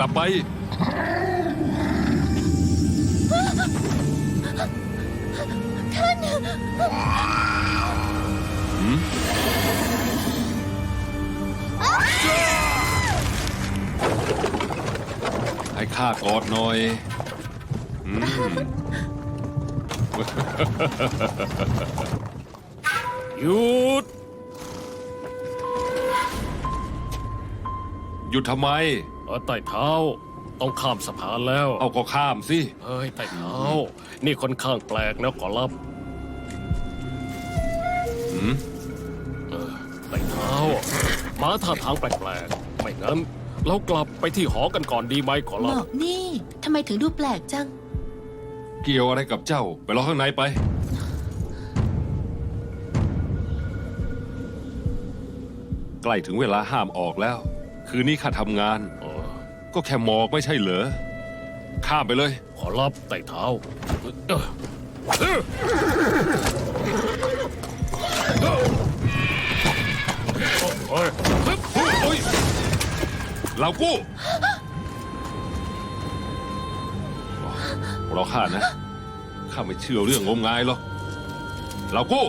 กลับไปให้ข้ากอดหน่อยหยุด หยุดทำไม ไต่เท้าต้องข้ามสะพานแล้ว เอาก็ข้ามสิ เฮ้ยไต่เท้านี่ค่อนข้างแปลกนะขอรับไต่เท้ามาท่าทางแปลกๆไม่งั้นเรากลับไปที่หอกันก่อนดีไหมขอ หม รับ อกนี่ทำไมถึงดูแปลกจัง เกี่ยวอะไรกับเจ้าไปรอข้างในไปใกล้ถึงเวลาห้ามออกแล้ว คืนนี้ข้าทำงาน ก็แค่หมอกไม่ใช่เหรอข้ามไปเลย ขอรับไต่เท้าเรากู้รอข้านะข้าไม่เชื่อเรื่องงมงายหรอกเรากู้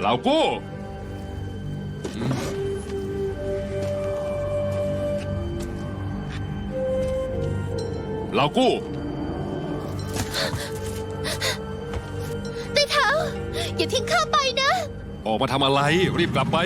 เรากู้เรากู้ ไต้เท้าอย่าทิ้งข้าไปนะ ออกมาทำอะไรรีบกลับไป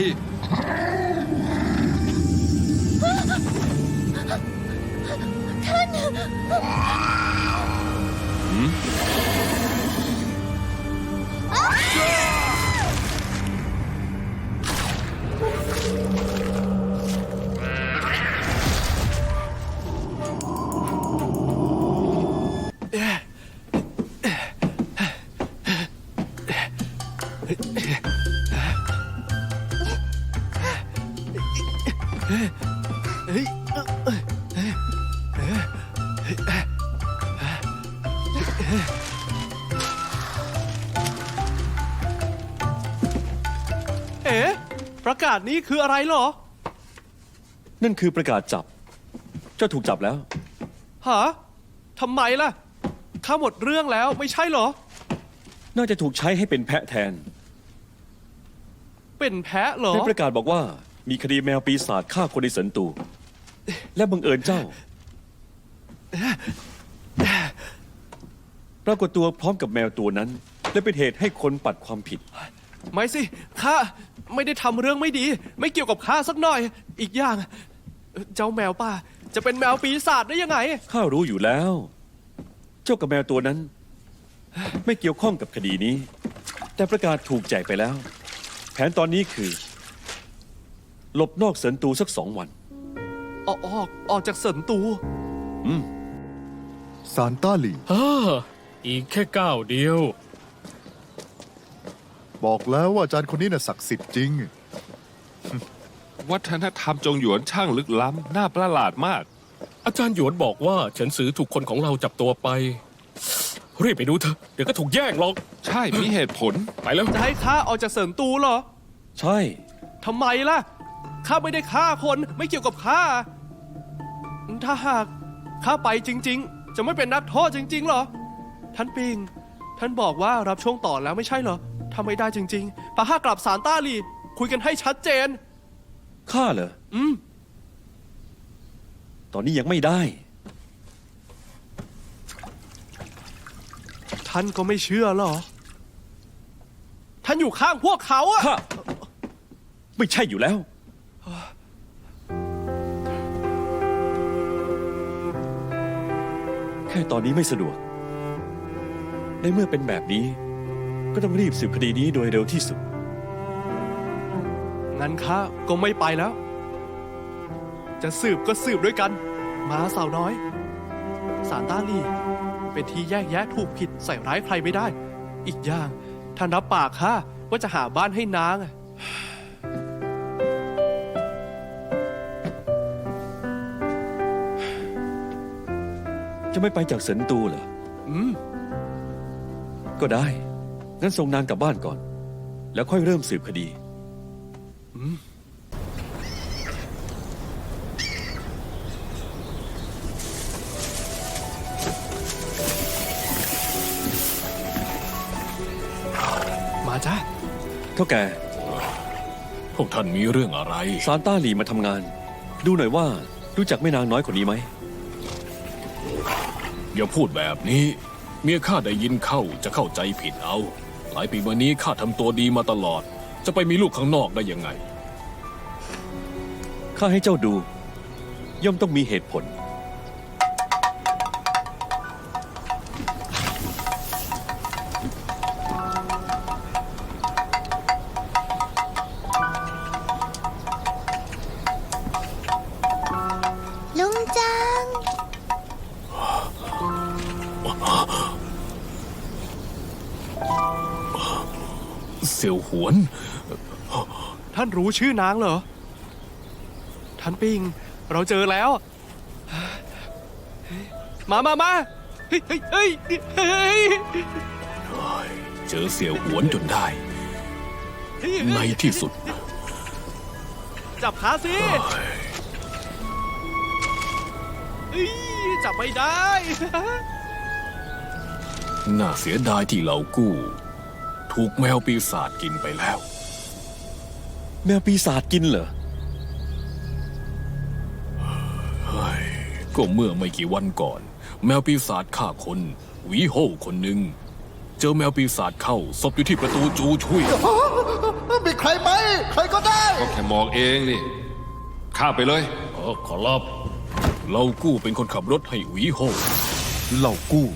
ประกาศนี้คืออะไรเหรอ นั่นคือประกาศจับ เจ้าถูกจับแล้ว ฮะทำไมล่ะ ข้าหมดเรื่องแล้วไม่ใช่เหรอ น่าจะถูกใช้ให้เป็นแพะแทน เป็นแพะเหรอ ในประกาศบอกว่ามีคดีแมวปีศาจฆ่าคนในสันตู และบังเอิญเจ้า ปรากฏตัวพร้อมกับแมวตัวนั้น และเป็นเหตุให้คนปัดความผิด ไม่สิ ข้าไม่ได้ทำเรื่องไม่ดี ไม่เกี่ยวกับข้าสักหน่อย อีกอย่าง เจ้าแมวป่าจะเป็นแมวปีศาจได้ยังไง ข้ารู้อยู่แล้ว เจ้ากับแมวตัวนั้น ไม่เกี่ยวข้องกับคดีนี้ แต่ประกาศถูกแจกไปแล้ว แผนตอนนี้คือหลบนอกเสินตูสัก2 วัน ออกจากเสินตู ซานต้าหลี่ อีกแค่ก้าวเดียว บอกแล้วว่าอาจารย์คนนี้น่ะศักดิ์สิทธิ์จริง วัฒนธรรมจงหยวนช่างลึกล้ำน่าประหลาดมาก อาจารย์หยวนบอกว่าเฉินซือถูกคนของเราจับตัวไป รีบไปดูเถอะเดี๋ยวก็ถูกแย่งหรอก ใช่มีเหตุผล ไปแล้ว จะให้ข้าออกจากเสินตูเหรอ ใช่ ทำไมล่ะ ข้าไม่ได้ฆ่าคนไม่เกี่ยวกับข้า ถ้าหากข้าไปจริง ๆ จะไม่เป็นนักโทษจริง ๆ เหรอ ท่านปิง ท่านบอกว่ารับช่วงต่อแล้วไม่ใช่เหรอทำไม่ได้จริงๆพาข้ากลับศาลต้าหลีคุยกันให้ชัดเจน ข้าเหรอ ตอนนี้ยังไม่ได้ ท่านก็ไม่เชื่อเหรอ ท่านอยู่ข้างพวกเขาอะ ข้า ไม่ใช่อยู่แล้ว แค่ตอนนี้ไม่สะดวก ในเมื่อเป็นแบบนี้ ก็ต้องรีบสืบคดีนี้โดยเร็วที่สุด งั้นข้าก็ไม่ไปแล้ว จะสืบก็สืบด้วยกัน มาสาวน้อย ศาลต้าหลีเป็นที่แยกแยะถูกผิดใส่ร้ายใครไม่ได้ อีกอย่างท่านรับปากข้าว่าจะหาบ้านให้นางอะ จะไม่ไปจากเสินตูเหรอ ก็ได้ งั้นส่งนางกลับบ้านก่อน แล้วค่อยเริ่มสืบคดี มาจ้า เท่าแก่ พวกท่านมีเรื่องอะไร ซานต้าหลีมาทำงาน ดูหน่อยว่ารู้จักแม่นางน้อยคนนี้ไหม อย่าพูดแบบนี้ เมียข้าได้ยินเข้าจะเข้าใจผิดเอา หลายปีมานี้ข้าทำตัวดีมาตลอด จะไปมีลูกข้างนอกได้ยังไง ข้าให้เจ้าดู ย่อมต้องมีเหตุผล ลุงจัง เสี่ยวหวน ท่านรู้ชื่อนางเหรอ ท่านปิง เราเจอแล้ว มาเฮ้ยเฮ้ยเฮ้ย เจอเสี่ยวหวนจนได้ เฮ้ย ในที่สุด จับขาสิเฮ้ยจับไม่ได้ น่าเสียดายที่เหล่ากู้ ถูกแมวปีศาจกินไปแล้ว แมวปีศาจกินเหรอ ก็เมื่อไม่กี่วันก่อน แมวปีศาจฆ่าคนหวีโฮคนหนึ่ง เจอแมวปีศาจเข้าศพอยู่ที่ประตูจูชุย มีใครไหม ใครก็ได้ ก็แค่มองเองนี่ข้ามไปเลย ขอรับเหล่ากู้เป็นคนขับรถให้หวีโฮ เหล่ากู้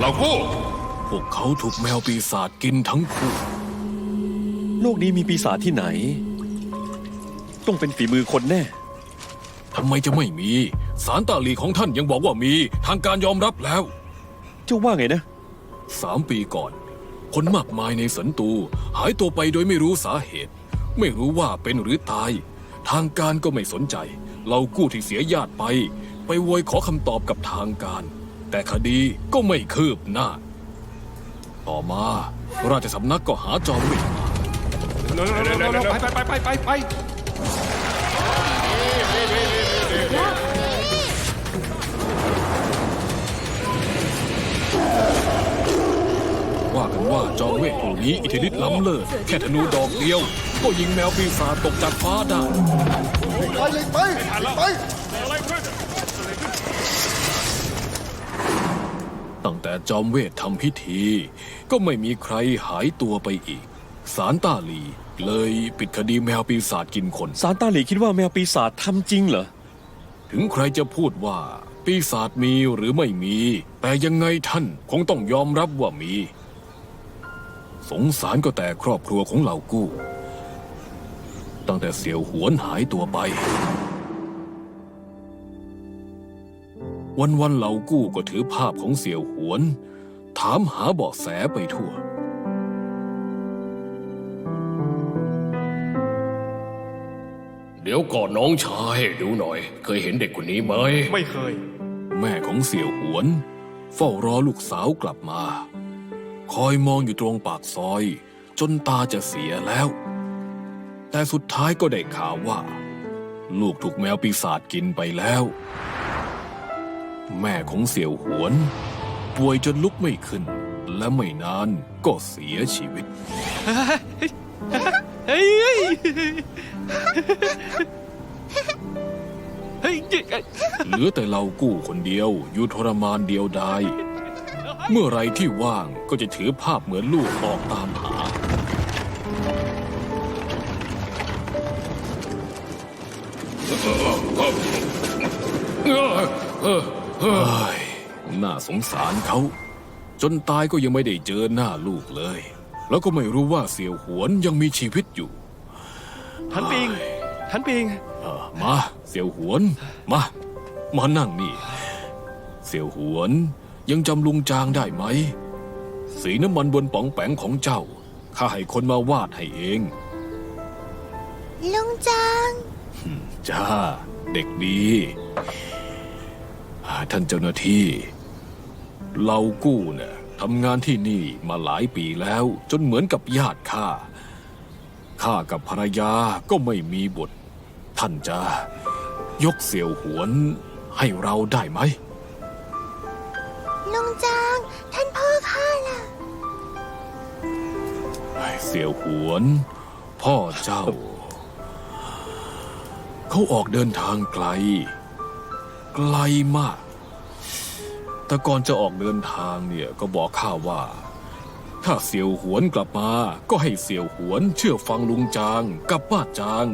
เรากู้ พวกเขาถูกแมวปีศาจกินทั้งคู่ โลกนี้มีปีศาจที่ไหน ต้องเป็นฝีมือคนแน่ ทำไมจะไม่มี สารตาลีของท่านยังบอกว่ามีทางการยอมรับแล้ว เจ้าว่าไงนะ 3 ปีก่อน คนมากมายในสันตูหายตัวไปโดยไม่รู้สาเหตุ ไม่รู้ว่าเป็นหรือตาย ทางการก็ไม่สนใจ เรากู้ที่เสียญาติไปโวยขอคำตอบกับทางการ แต่คดีก็ไม่คืบหน้า ต่อมา ราชสำนักก็หาจอมเวทมา ไป ว่ากันว่าจอมเวทผู้นี้อิทธิฤทธิ์ล้ำเลิศแค่ธนูดอกเดียว ก็ยิงแมวปีศาจตกจากฟ้าได้ ตั้งแต่จอมเวททำพิธี ก็ไม่มีใครหายตัวไปอีก ศาลต้าหลีเลยปิดคดีแมวปีศาจกินคน ซานต้าหลีคิดว่าแมวปีศาจทำจริงเหรอ ถึงใครจะพูดว่า ปีศาจมีหรือไม่มี แต่ยังไงท่านคงต้องยอมรับว่ามี สงสารก็แต่ครอบครัวของเหล่ากู้ ตั้งแต่เสี่ยวหวนหายตัวไป วันๆเหล่ากู้ก็ถือภาพของเสี่ยวหวน ถามหาเบาะแสไปทั่ว เดี๋ยวก่อนน้องชายดูหน่อย เคยเห็นเด็กคนนี้ไหม ไม่เคย แม่ของเสี่ยวหวน เฝ้ารอลูกสาวกลับมา คอยมองอยู่ตรงปากซอย จนตาจะเสียแล้ว แต่สุดท้ายก็ได้ข่าวว่า ลูกถูกแมวปีศาจกินไปแล้ว แม่ของเสี่ยวหวน ป่วยจนลุกไม่ขึ้น และไม่นานก็เสียชีวิต เฮ้ยเฮ้ยเฮ้ย เหลือแต่เรากู้คนเดียวอยู่ทรมานเดียวดาย เมื่อไรที่ว่างก็จะถือภาพเหมือนลูกออกตามหา น่าสงสารเขา จนตายก็ยังไม่ได้เจอหน้าลูกเลย แล้วก็ไม่รู้ว่าเสี่ยวหวนยังมีชีวิตอยู่ ท่านปิง มาเสี่ยวหวน มานั่งนี่ เสี่ยวหวนยังจำลุงจางได้ไหม สีน้ำมันบนป๋องแปงของเจ้าข้าให้คนมาวาดให้เอง ลุงจัง จ้า เด็กดี ท่านเจ้าหน้าที่ เรากู้เนี่ยทำงานที่นี่มาหลายปีแล้ว จนเหมือนกับญาติข้ากับภรรยาก็ไม่มีบุตรท่านจะยกเสี่ยวหวนให้เราได้ไหม ลุงจาง ท่านพ่อข้าล่ะ เสี่ยวหวน พ่อเจ้า เขาออกเดินทางไกล ไกลมาก แต่ก่อนจะออกเดินทางเนี่ยก็บอกข้าว่า ถ้าเสี่ยวหวนกลับมาก็ให้เสี่ยวหวนเชื่อฟังลุงจางกับป้าจาง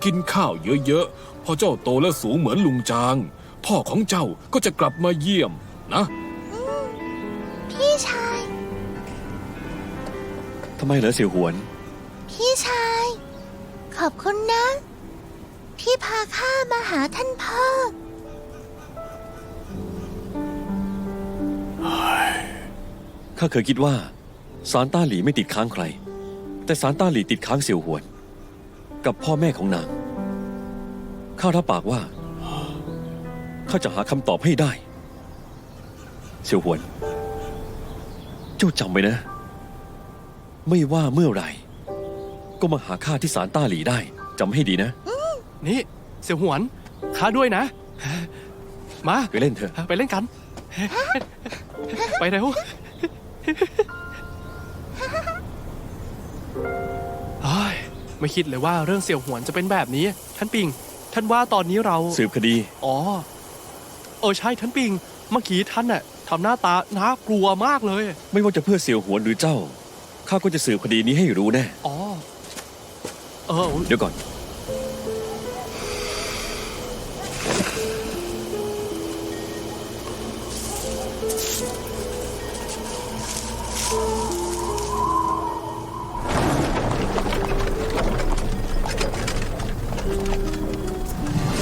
กินข้าวเยอะๆพอเจ้าโตและสูงเหมือนลุงจาง พ่อของเจ้าก็จะกลับมาเยี่ยมนะ พี่ชาย ทำไมเหรอเสี่ยวหวน พี่ชาย ขอบคุณนะ ที่พาข้ามาหาท่านพ่อ ข้าเคยคิดว่าซานต้าหลีไม่ติดค้างใคร แต่ซานต้าหลีติดค้างเสี่ยวหวน กับพ่อแม่ของนาง ข้ารับปากว่า ข้าจะหาคำตอบให้ได้ เสี่ยวหวน เจ้าจำไว้นะ ไม่ว่าเมื่อไหร่ ก็มาหาข้าที่ศาลต้าหลีได้จำให้ดีนะ นี่เสี่ยวหวนข้าด้วยนะ มา ไปเล่นเถอะ ไปเล่นกัน ไปเร็วเฮ้ยไม่คิดเลยว่าเรื่องเสี่ยวหวนจะเป็นแบบนี้ ท่านปิง ท่านว่าตอนนี้เรา สืบคดี อ๋อ ใช่ท่านปิง เมื่อกี้ท่านน่ะทำหน้าตาน่ากลัวมากเลย ไม่ว่าจะเพื่อเสี่ยวหวนหรือเจ้า ข้าก็จะสืบคดีนี้ให้รู้แน่ อ๋อ เดี๋ยวก่อน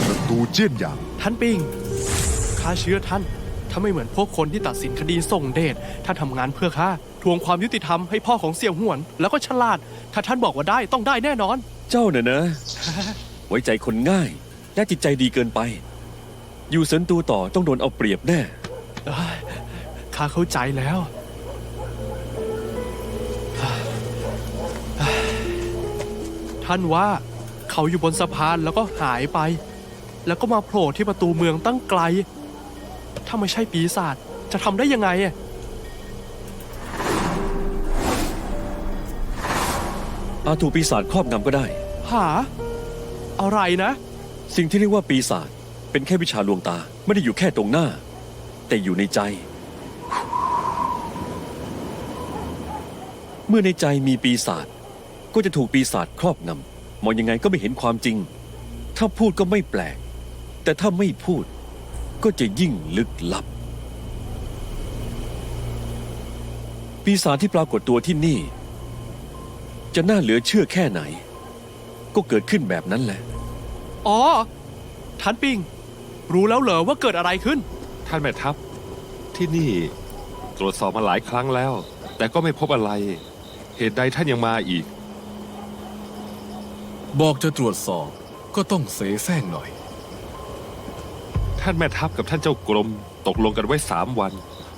ประตูเจี้ยนหยาง ท่านปิง ข้าเชื่อท่าน ถ้าไม่เหมือนพวกคนที่ตัดสินคดีส่งเดชท่านทำงานเพื่อข้า ทวงความยุติธรรมให้พ่อของเสี่ยวหวน แล้วก็ฉลาด ถ้าท่านบอกว่าได้ต้องได้แน่นอน เจ้าน่ะนะ ไว้ใจคนง่ายและจิตใจดีเกินไป อยู่เสินตูต่อต้องโดนเอาเปรียบแน่ ข้าเข้าใจแล้ว ท่านว่าเขาอยู่บนสะพานแล้วก็หายไป แล้วก็มาโผล่ที่ประตูเมืองตั้งไกล ถ้าไม่ใช่ปีศาจจะทำได้ยังไง อาจถูกปีศาจครอบงำก็ได้ หา อะไรนะ สิ่งที่เรียกว่าปีศาจเป็นแค่วิชาลวงตา ไม่ได้อยู่แค่ตรงหน้า แต่อยู่ในใจ เมื่อในใจมีปีศาจก็จะถูกปีศาจครอบงำมองยังไงก็ไม่เห็นความจริง ถ้าพูดก็ไม่แปลก แต่ถ้าไม่พูดก็จะยิ่งลึกลับ ปีศาจที่ปรากฏตัวที่นี่ จะน่าเหลือเชื่อแค่ไหน ก็เกิดขึ้นแบบนั้นแหละ อ๋อ ท่านปิง รู้แล้วเหรอว่าเกิดอะไรขึ้น ท่านแม่ทัพที่นี่ตรวจสอบมาหลายครั้งแล้ว แต่ก็ไม่พบอะไร เหตุใดท่านยังมาอีก บอกจะตรวจสอบก็ต้องเสแสร้งหน่อย ท่านแม่ทัพกับท่านเจ้ากรมตกลงกันไว้3 วัน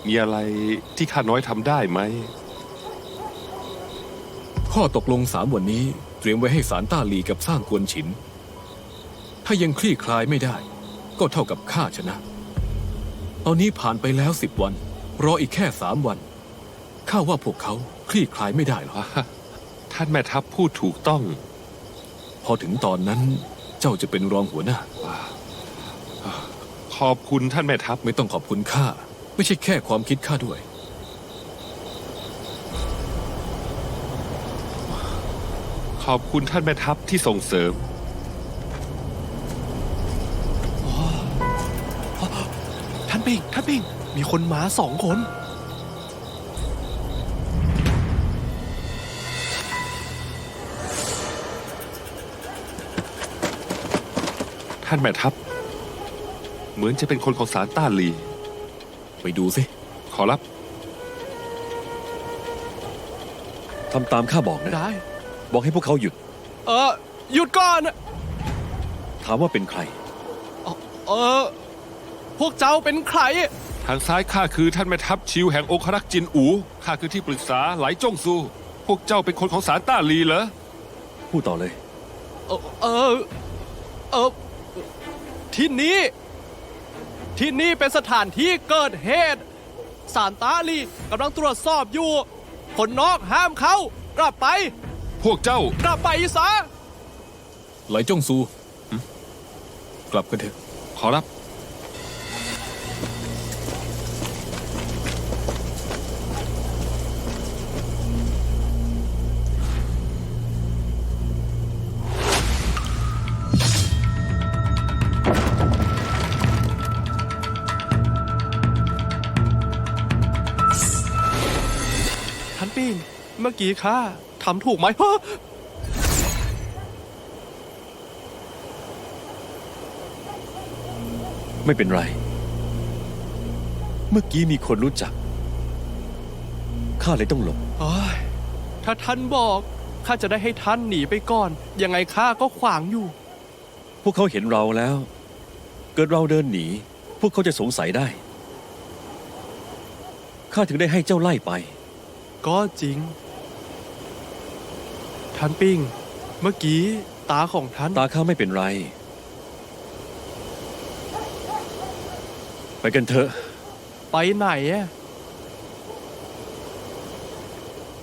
มีอะไรที่ข้าน้อยทำได้ไหม ข้อตกลง3 วันนี้เตรียมไว้ให้ศาลต้าหลีกับสร้างกวนฉิน ถ้ายังคลี่คลายไม่ได้ ก็เท่ากับข้าชนะ ตอนนี้ผ่านไปแล้ว10 วัน รออีกแค่3 วันข้าว่าพวกเขาคลี่คลายไม่ได้หรอก ท่านแม่ทัพพูดถูกต้อง พอถึงตอนนั้นเจ้าจะเป็นรองหัวหน้า ขอบคุณท่านแม่ทัพ ไม่ต้องขอบคุณข้า ไม่ใช่แค่ความคิดข้าด้วย ขอบคุณท่านแม่ทัพที่ส่งเสริม ท่านปิง ท่านปิง มีคนมา2 คน ท่านแม่ทัพเหมือนจะเป็นคนของศาลต้าหลี ไปดูสิ ขอรับ ทำตามข้าบอกนะ ได้ บอกให้พวกเขาหยุด หยุดก่อน ถามว่าเป็นใคร พวกเจ้าเป็นใคร ทางซ้ายข้าคือท่านแม่ทัพชิวแห่งองครักษ์จินอูข้าคือที่ปรึกษาไหลจ้งซู พวกเจ้าเป็นคนของศาลต้าลีเหรอ พูดต่อเลย ที่นี่ ที่นี่เป็นสถานที่เกิดเหตุศาลตาลีกำลังตรวจสอบอยู่ คนนอกห้ามเข้ากลับไป พวกเจ้า กลับไปซะ ไหลจ้องซู กลับกันเถอะ ขอรับ ท่านปิงเมื่อกี้ข้าทำถูกไหมฮะ ไม่เป็นไร เมื่อกี้มีคนรู้จัก ข้าเลยต้องหลบ โอ้ยถ้าท่านบอกข้าจะได้ให้ท่านหนีไปก่อน ยังไงข้าก็ขวางอยู่ พวกเขาเห็นเราแล้ว เกิดเราเดินหนี พวกเขาจะสงสัยได้ ข้าถึงได้ให้เจ้าไล่ไป ก็จริง ท่านปิงเมื่อกี้ตาของท่าน ตาข้าไม่เป็นไร ไปกันเถอะ ไปไหนอะ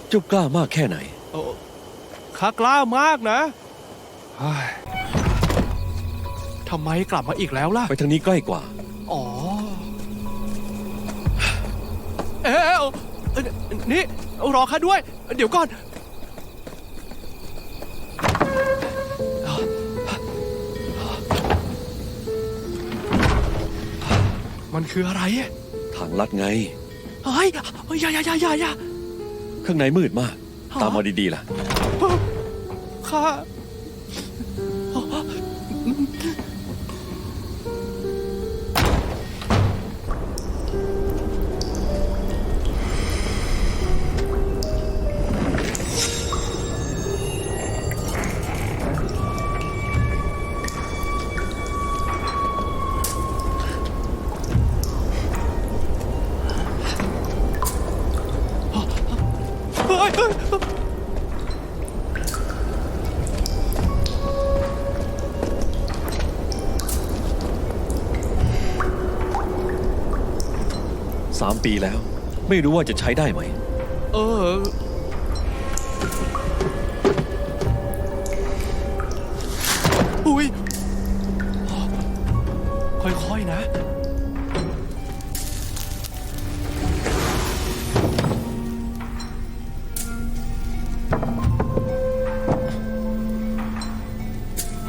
เจ้ากล้ามากแค่ไหน โอ้ข้ากล้ามากนะทำไมกลับมาอีกแล้วล่ะ ไปทางนี้ใกล้กว่า อ๋อ เอ๊ะนี่รอข้าด้วย เดี๋ยวก่อน มันคืออะไรอะ ทางลัดไง เฮ้ยอย่า ข้างในมืดมาก ฮะ ตามมาดีๆล่ะ ข้า เฮ้ย 3 ปีแล้ว ไม่รู้ว่าจะใช้ได้ไหม เออ อุ้ย ค่อยๆนะ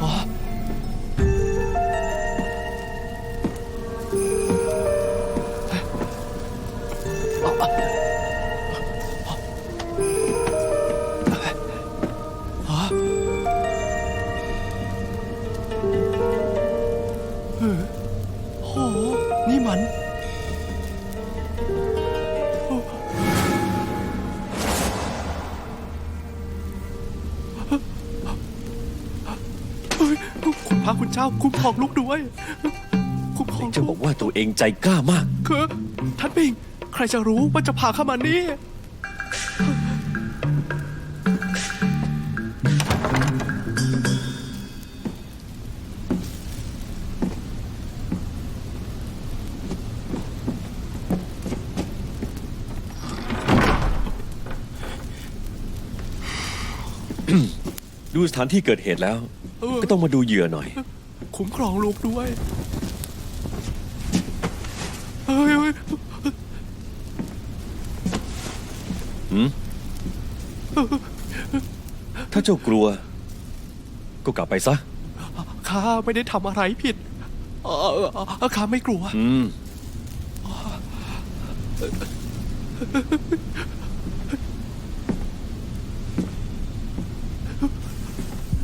อ๋อ โห นี่มัน เฮ้ยคุณพระคุณเจ้าคุ้มครองลูกด้วย คุ้มครอง จะ ลู บอก กว่าตัวเองใจกล้ามาก คือท่านปิง ใครจะรู้ว่าจะพาเข้ามานี่ ดูสถานที่เกิดเหตุแล้ว เออ ก็ต้องมาดูเหยื่อหน่อย คุ้มครองลูกด้วย เฮ้ย ถ้าเจ้ากลัว ก็กลับไปซะ ข้าไม่ได้ทำอะไรผิดข้าไม่กลัว อืม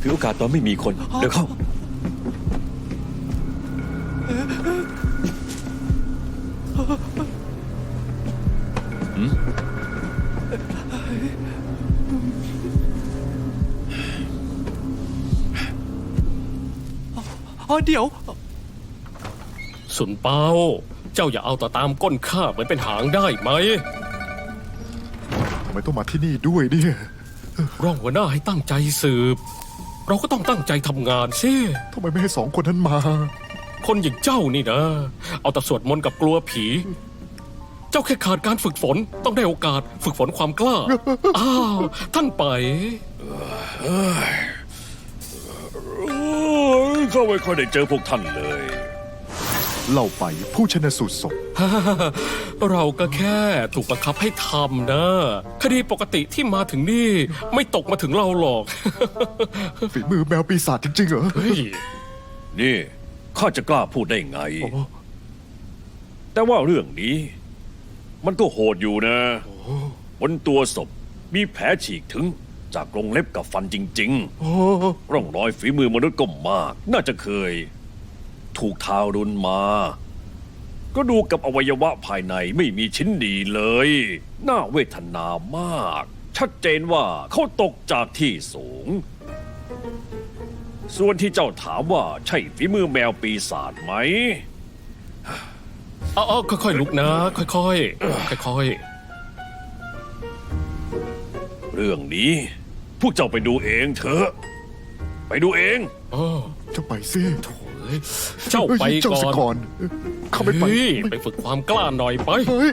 ถือโอกาสตอนไม่มีคน เดี๋ยวเข้า เดี๋ยว สุนเปา เจ้าอย่าเอาแต่ตามก้นข้าเหมือนเป็นหางได้ไหม ทำไมต้องมาที่นี่ด้วยเนี่ย ร้องหัวหน้าให้ตั้งใจสืบ เราก็ต้องตั้งใจทำงานสิ ทำไมไม่ให้สองคนนั้นมา คนอย่างเจ้านี่นะ เอาแต่สวดมนต์กับกลัวผี เจ้าแค่ขาดการฝึกฝน ต้องได้โอกาสฝึกฝนความกล้า อ้าว ท่านไป ข้าไม่ค่อยได้เจอพวกท่านเลย เล่าไปผู้ชนะสูตรศพ เราก็แค่ถูกบังคับให้ทำนะ คดีปกติที่มาถึงนี่ไม่ตกมาถึงเราหรอก ฝีมือแมวปีศาจจริงๆเหรอ เฮ้ย นี่ข้าจะกล้าพูดได้ไง แต่ว่าเรื่องนี้ มันก็โหดอยู่นะบนตัวศพมีแผลฉีกถึงจากกรงเล็บกับฟันจริงๆร่องรอยฝีมือมนุษย์ก็มาก น่าจะเคย ถูกทารุณมา ก็ดูกับอวัยวะภายในไม่มีชิ้นดีเลย น่าเวทนามาก ชัดเจนว่าเขาตกจากที่สูง ส่วนที่เจ้าถามว่าใช่ฝีมือแมวปีศาจไหม เอาค่อยๆลุกนะ ค่อยๆ ค่อย เรื่องนี้ พวกเจ้าไปดูเองเถอะ ไปดูเอง ๆอ้อ เจ้าไปสิ เฮ้ยเจ้าไป เจ้า ก่อ สิ น ก่อนข้าไม่ไป เฮ้ยไปฝึกความกล้าหน่อยไป เฮ้ย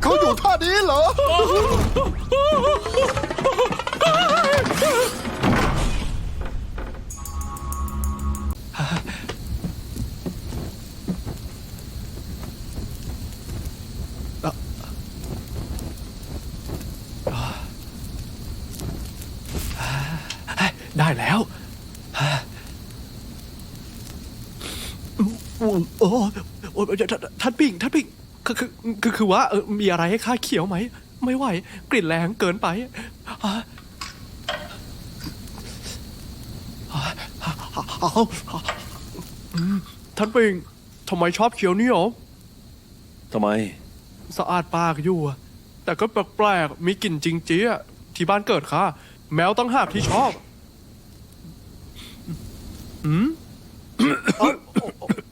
เขาอยู่ท่านี้เหรอ ได้แล้วโอ้โอ้ท่านปิ่งคือว่ามีอะไรให้ข้าเขียวไหม ไม่ไหว กลิ่นแรงเกินไปท่านปิ่งทำไมชอบเขียวนี่หรอ ทำไม สะอาดปากอยู่อะแต่ก็แปลกๆมีกลิ่นจริงเจี๊ยที่บ้านเกิดข้าแมวตั้งหากที่ชอบเอ้า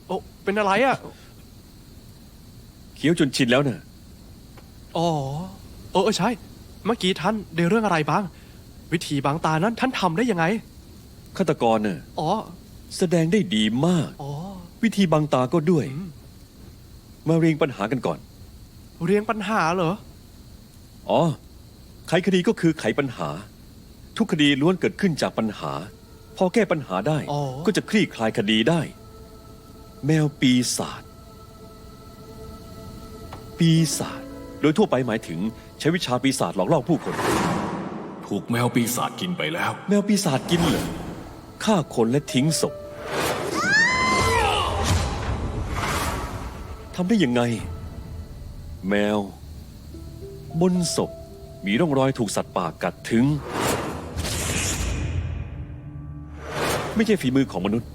โอ้เป็นอะไรอ่ะ เคี้ยวจนชินแล้วเน่ะ อ๋อใช่ เมื่อกี้ท่านได้เรื่องอะไรบ้าง วิธีบางตานั้นท่านทำได้ยังไง ฆาตกรน่ะ อ๋อ แสดงได้ดีมาก อ๋อ วิธีบังตาก็ด้วย อืม มาเรียงปัญหากันก่อน เรียงปัญหาเหรอ อ๋อ ไขคดีก็คือไขปัญหา ทุกคดีล้วนเกิดขึ้นจากปัญหา พอแก้ปัญหาได้ อ๋อ ก็จะคลี่คลายคดีได้ แมวปีศาจ ปีศาจ โดยทั่วไปหมายถึงใช้วิชาปีศาจหลอกล่อผู้คน ถูกแมวปีศาจกินไปแล้ว แมวปีศาจกินเหรอฆ่าคนและทิ้งศพทำได้ยังไง แมว บนศพมีร่องรอยถูกสัตว์ป่ากัดถึง ไม่ใช่ฝีมือของมนุษย์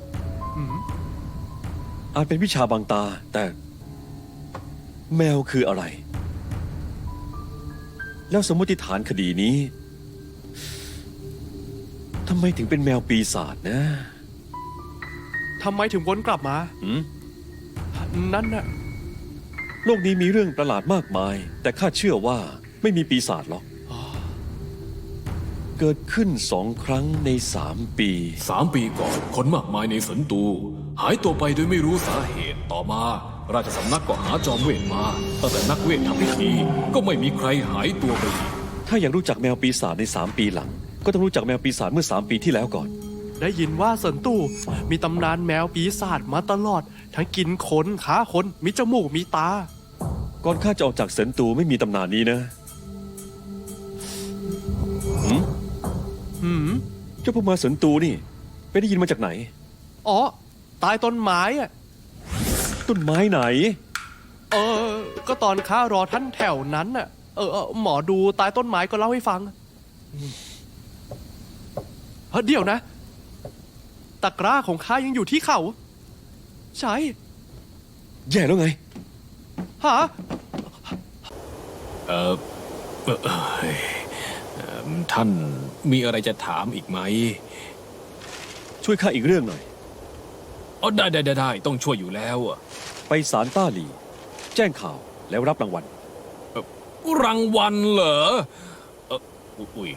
อาจเป็นวิชาบางตา แต่ แมวคืออะไร แล้วสมมติฐานคดีนี้ทำไมถึงเป็นแมวปีศาจนะ ทำไมถึงวนกลับมา หืม นั่นน่ะ โลกนี้มีเรื่องประหลาดมากมาย แต่ข้าเชื่อว่าไม่มีปีศาจหรอก เกิดขึ้น2 ครั้งใน3 ปี 3 ปีก่อนคนมากมายในสันตู หายตัวไปโดยไม่รู้สาเหตุต่อมา ราชสำนักก็หาจอมเวทมาตั้งแต่นักเวททำพิธีก็ไม่มีใครหายตัวไปอีก ถ้าอยากรู้จักแมวปีศาจใน3 ปีหลัง ก็ต้องรู้จักแมวปีศาจเมื่อ3 ปีที่แล้วก่อน ได้ยินว่าเซินตู่มีตำนานแมวปีศาจมาตลอด ทั้งกินคนฆ่าคนมีจมูกมีตา ก่อนข้าจะออกจากเซินตูไม่มีตำนานนี้นะ เจ้าพวกมาเซินตูนี่ไปได้ยินมาจากไหน อ๋อ ตายต้นไม้อะ ต้นไม้ไหน ก็ตอนข้ารอท่านแถวนั้นน่ะ หมอดูตายต้นไม้ก็เล่าให้ฟังเดี๋ยวนะ ตะกร้าของข้ายังอยู่ที่เขา ใช่ แย่แล้วไง ฮะ เอ่อเอ่อเอ่ท่านมีอะไรจะถามอีกไหม ช่วยข้าอีกเรื่องหน่อย อ๋อได้ต้องช่วยอยู่แล้วอะ ไปศาลต้าหลี แจ้งข่าวแล้วรับรางวัล รางวัลเหรออุ้ย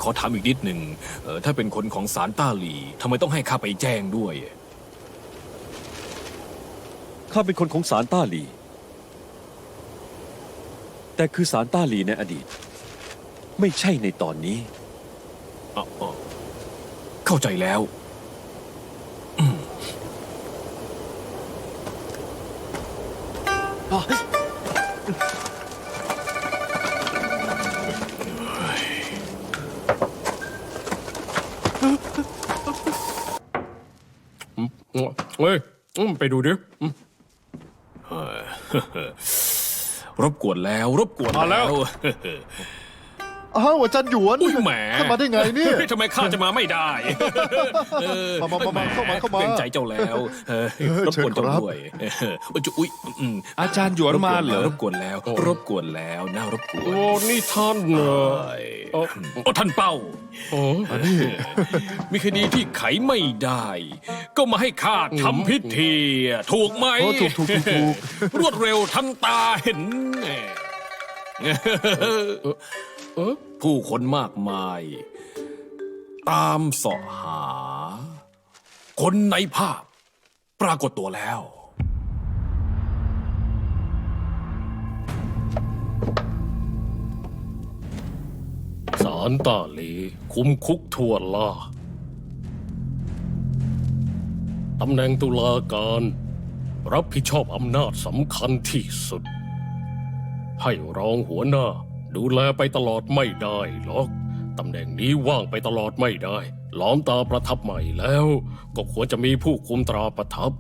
ขอถามอีกนิดหนึ่งถ้าเป็นคนของศาลต้าหลีทำไมต้องให้ข้าไปแจ้งด้วย ข้าเป็นคนของศาลต้าหลี แต่คือศาลต้าหลีในอดีต ไม่ใช่ในตอนนี้ อ๋อเข้าใจแล้ว เฮ้ยไปดูดิรบกวนแล้ว มาแล้ว อ้าวอาจารย์หยวน อุ้ยแหม เข้ามาได้ไงเนี่ย ทำไมข้าจะมาไม่ได้ มาเข้ามา เกรงใจเจ้าแล้วรบกวนเจ้าด้วยอุ้ย อาจารย์หยวนมาเหรอ รบกวนแล้วน่ารบกวน โอ้นี่ท่านเหรอ โอ้ท่านเป้ามีคดีที่ไขไม่ได้ ก็มาให้ข้าทำพิธี ถูกไหม โอ้ถูก รวดเร็วทันตาเห็นผู้คนมากมาย ตามเสาะหา คนในภาพ ปรากฏตัวแล้ว ศาลต้าหลี คุมคุกทั่วล่าตำแหน่งตุลาการ รับผิดชอบอำนาจสำคัญที่สุด ให้รองหัวหน้า ดูแลไปตลอดไม่ได้หรอกตำแหน่งนี้ว่างไปตลอดไม่ได้ล้อมตาประทับใหม่แล้ว ก็ควรจะมีผู้คุมตราประทับ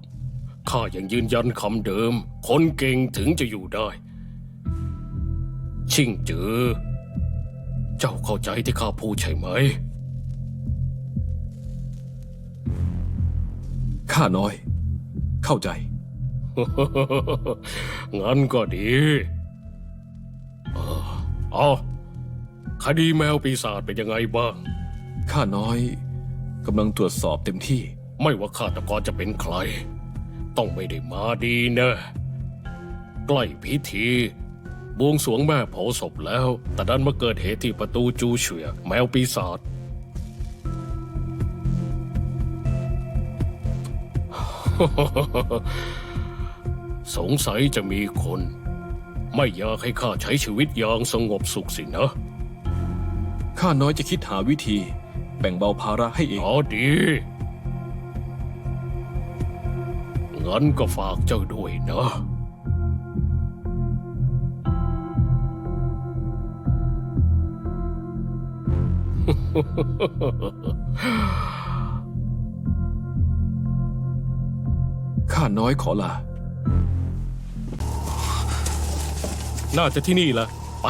ข้ายังยืนยันคำเดิม คนเก่งถึงจะอยู่ได้ ชิ่งจือ เจ้าเข้าใจที่ข้าพูดใช่ไหม ข้าน้อย เข้าใจ งั้นก็ดีเอาคดีแมวปีศาจเป็นยังไงบ้าง ข้าน้อยกำลังตรวจสอบเต็มที่ ไม่ว่าฆาตกรจะเป็นใคร ต้องไม่ได้มาดีนะใกล้พิธีบวงสรวงแม่เผาศพแล้ว แต่ดันมาเกิดเหตุที่ประตูจูเฉวียแมวปีศาจ สงสัยจะมีคน ไม่อยากให้ข้าใช้ชีวิตอย่างสงบสุขสินะ ข้าน้อยจะคิดหาวิธีแบ่งเบาภาระให้เอง อ๋อดี งั้นก็ฝากเจ้าด้วยนะ ข้าน้อยขอลา น่าจะที่นี่แหละ ไป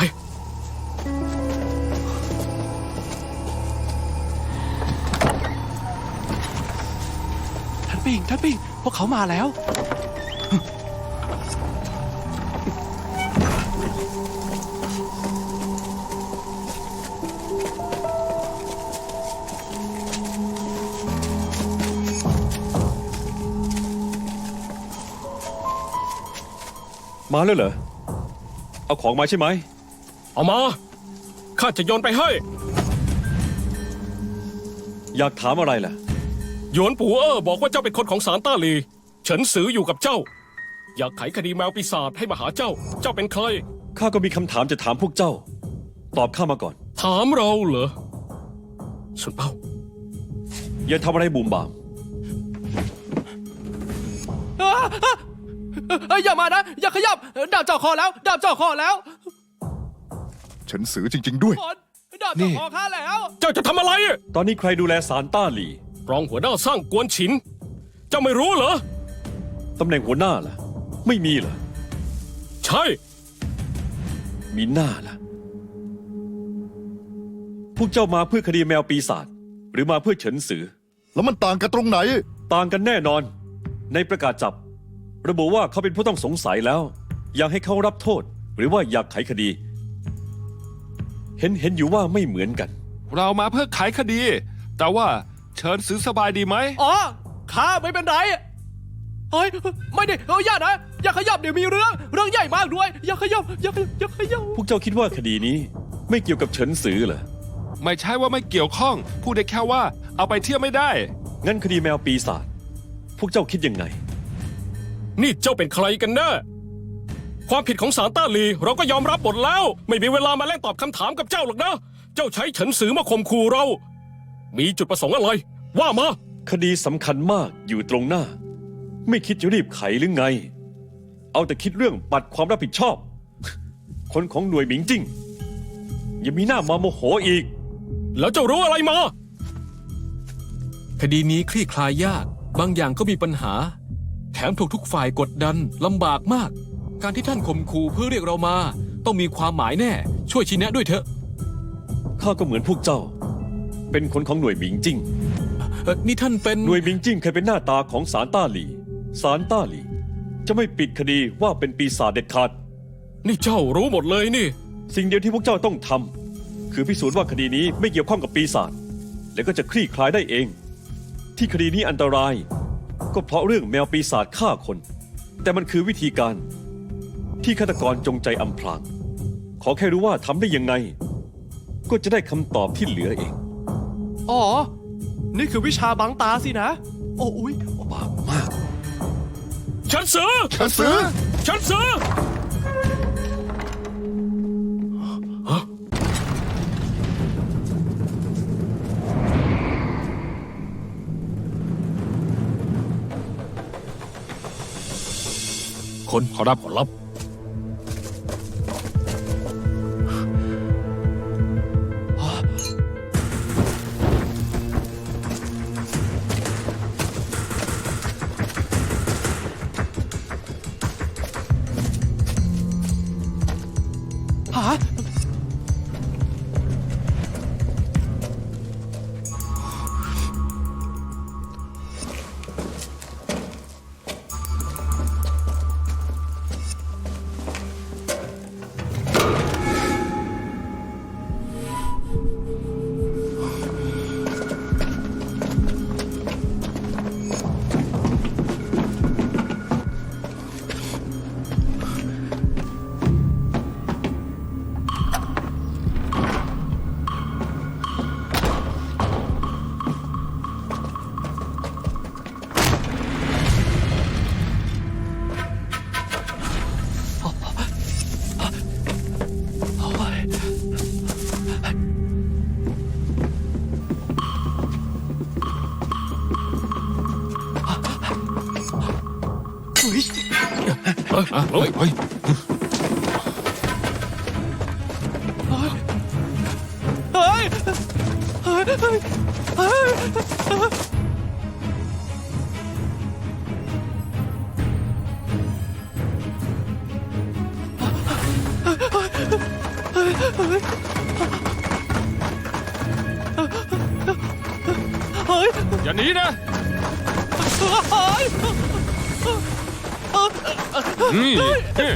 ท่านปิงพวกเขามาแล้ว มาแล้วเหรอ เอาของมาใช่ไหม เอามา ข้าจะโยนไปให้ อยากถามอะไรล่ะ หยวนปู่บอกว่าเจ้าเป็นคนของศาลต้าหลี เฉินซืออยู่กับเจ้า อยากไขคดีแมวปีศาจให้มาหาเจ้า เจ้าเป็นใคร ข้าก็มีคำถามจะถามพวกเจ้า ตอบข้ามาก่อน ถามเราเหรอสุนเป้า อย่าทำอะไรบูมบาม อย่ามานะ อย่าขยับ ดาบเจ่อคอแล้ว ดาบเจ่อคอแล้ว ฉันสือจริง ๆ ด้วย คนดาบเจ่อคอข้าแล้ว เจ้าจะทำอะไร ตอนนี้ใครดูแลศาลต้าหลี รองหัวหน้าสร้างกวนฉิน เจ้าไม่รู้เหรอ ตำแหน่งหัวหน้าล่ะ ไม่มีเหรอ ใช่ มีหน้าล่ะ พวกเจ้ามาเพื่อคดีแมวปีศาจหรือมาเพื่อเฉินสือ แล้วมันต่างกันตรงไหน ต่างกันแน่นอน ในประกาศจับ ระบุว่าเขาเป็นผู้ต้องสงสัยแล้ว อยากให้เขารับโทษ หรือว่าอยากไขคดี เห็นอยู่ว่าไม่เหมือนกัน เรามาเพื่อไขคดี แต่ว่าเชิญซื้อสบายดีไหม อ๋อข้าไม่เป็นไรเฮ้ยไม่ดิอย่านะ อย่าขยับเดี๋ยวมีเรื่องใหญ่มากด้วย อย่าขยับอย่าขยับ พวกเจ้าคิดว่าคดีนี้ไม่เกี่ยวกับเฉินซือเหรอ ไม่ใช่ว่าไม่เกี่ยวข้อง พูดได้แค่ว่าเอาไปเที่ยวไม่ได้ งั้นคดีแมวปีศาจพวกเจ้าคิดยังไง นี่เจ้าเป็นใครกันแน่ความผิดของสารต้าลีเราก็ยอมรับหมดแล้ว ไม่มีเวลามาแล่งตอบคำถามกับเจ้าหรอกนะ เจ้าใช้เฉินซือมาข่มขู่เรา มีจุดประสงค์อะไร ว่ามา คดีสำคัญมากอยู่ตรงหน้า ไม่คิดจะรีบไขหรือไง เอาแต่คิดเรื่องปัดความรับผิดชอบ คนของหน่วยหมิงจิ้งอย่ามีหน้ามาโมโหอีก แล้วเจ้ารู้อะไรมา คดีนี้คลี่คลายยาก บางอย่างก็มีปัญหา แถมถูกทุกฝ่ายกดดันลำบากมาก การที่ท่านข่มขู่เพื่อเรียกเรามา ต้องมีความหมายแน่ ช่วยชี้แนะด้วยเถอะ ข้าก็เหมือนพวกเจ้า เป็นคนของหน่วยหมิงจิ้ง นี่ท่านเป็น หน่วยหมิงจิ้งเคยเป็นหน้าตาของศาลต้าหลี่ศาลต้าหลี่จะไม่ปิดคดีว่าเป็นปีศาจเด็ดขาด นี่เจ้ารู้หมดเลยนี่ สิ่งเดียวที่พวกเจ้าต้องทำคือพิสูจน์ว่าคดีนี้ไม่เกี่ยวข้องกับปีศาจและก็จะคลี่คลายได้เอง ที่คดีนี้อันตราย ก็เพราะเรื่องแมวปีศาจฆ่าคน แต่มันคือวิธีการที่ฆาตกรจงใจอำพราง ขอแค่รู้ว่าทำได้ยังไง ก็จะได้คำตอบที่เหลือเอง อ๋อ นี่คือวิชาบังตาสินะ โอ้ย บาปมาก ฉันซื้อ เฉินซือ ฉันซื้อ คนขอรับ หา เฮ้ย เฮ้ย เฮ้ย เฮ้ย เฮ้ย อย่าหนีนะนี่นี่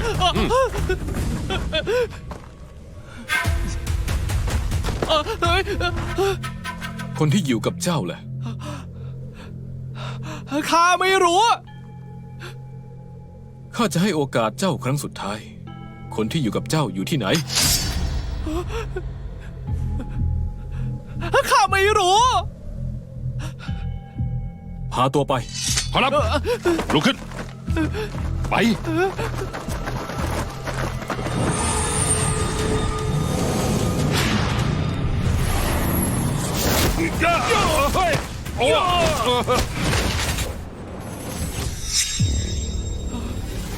คนที่อยู่กับเจ้าแหละ ข้าไม่รู้ ข้าจะให้โอกาสเจ้าครั้งสุดท้าย คนที่อยู่กับเจ้าอยู่ที่ไหน ข้าไม่รู้ พาตัวไป ขอรับลุกขึ้น ไป เฮ้ย โอ้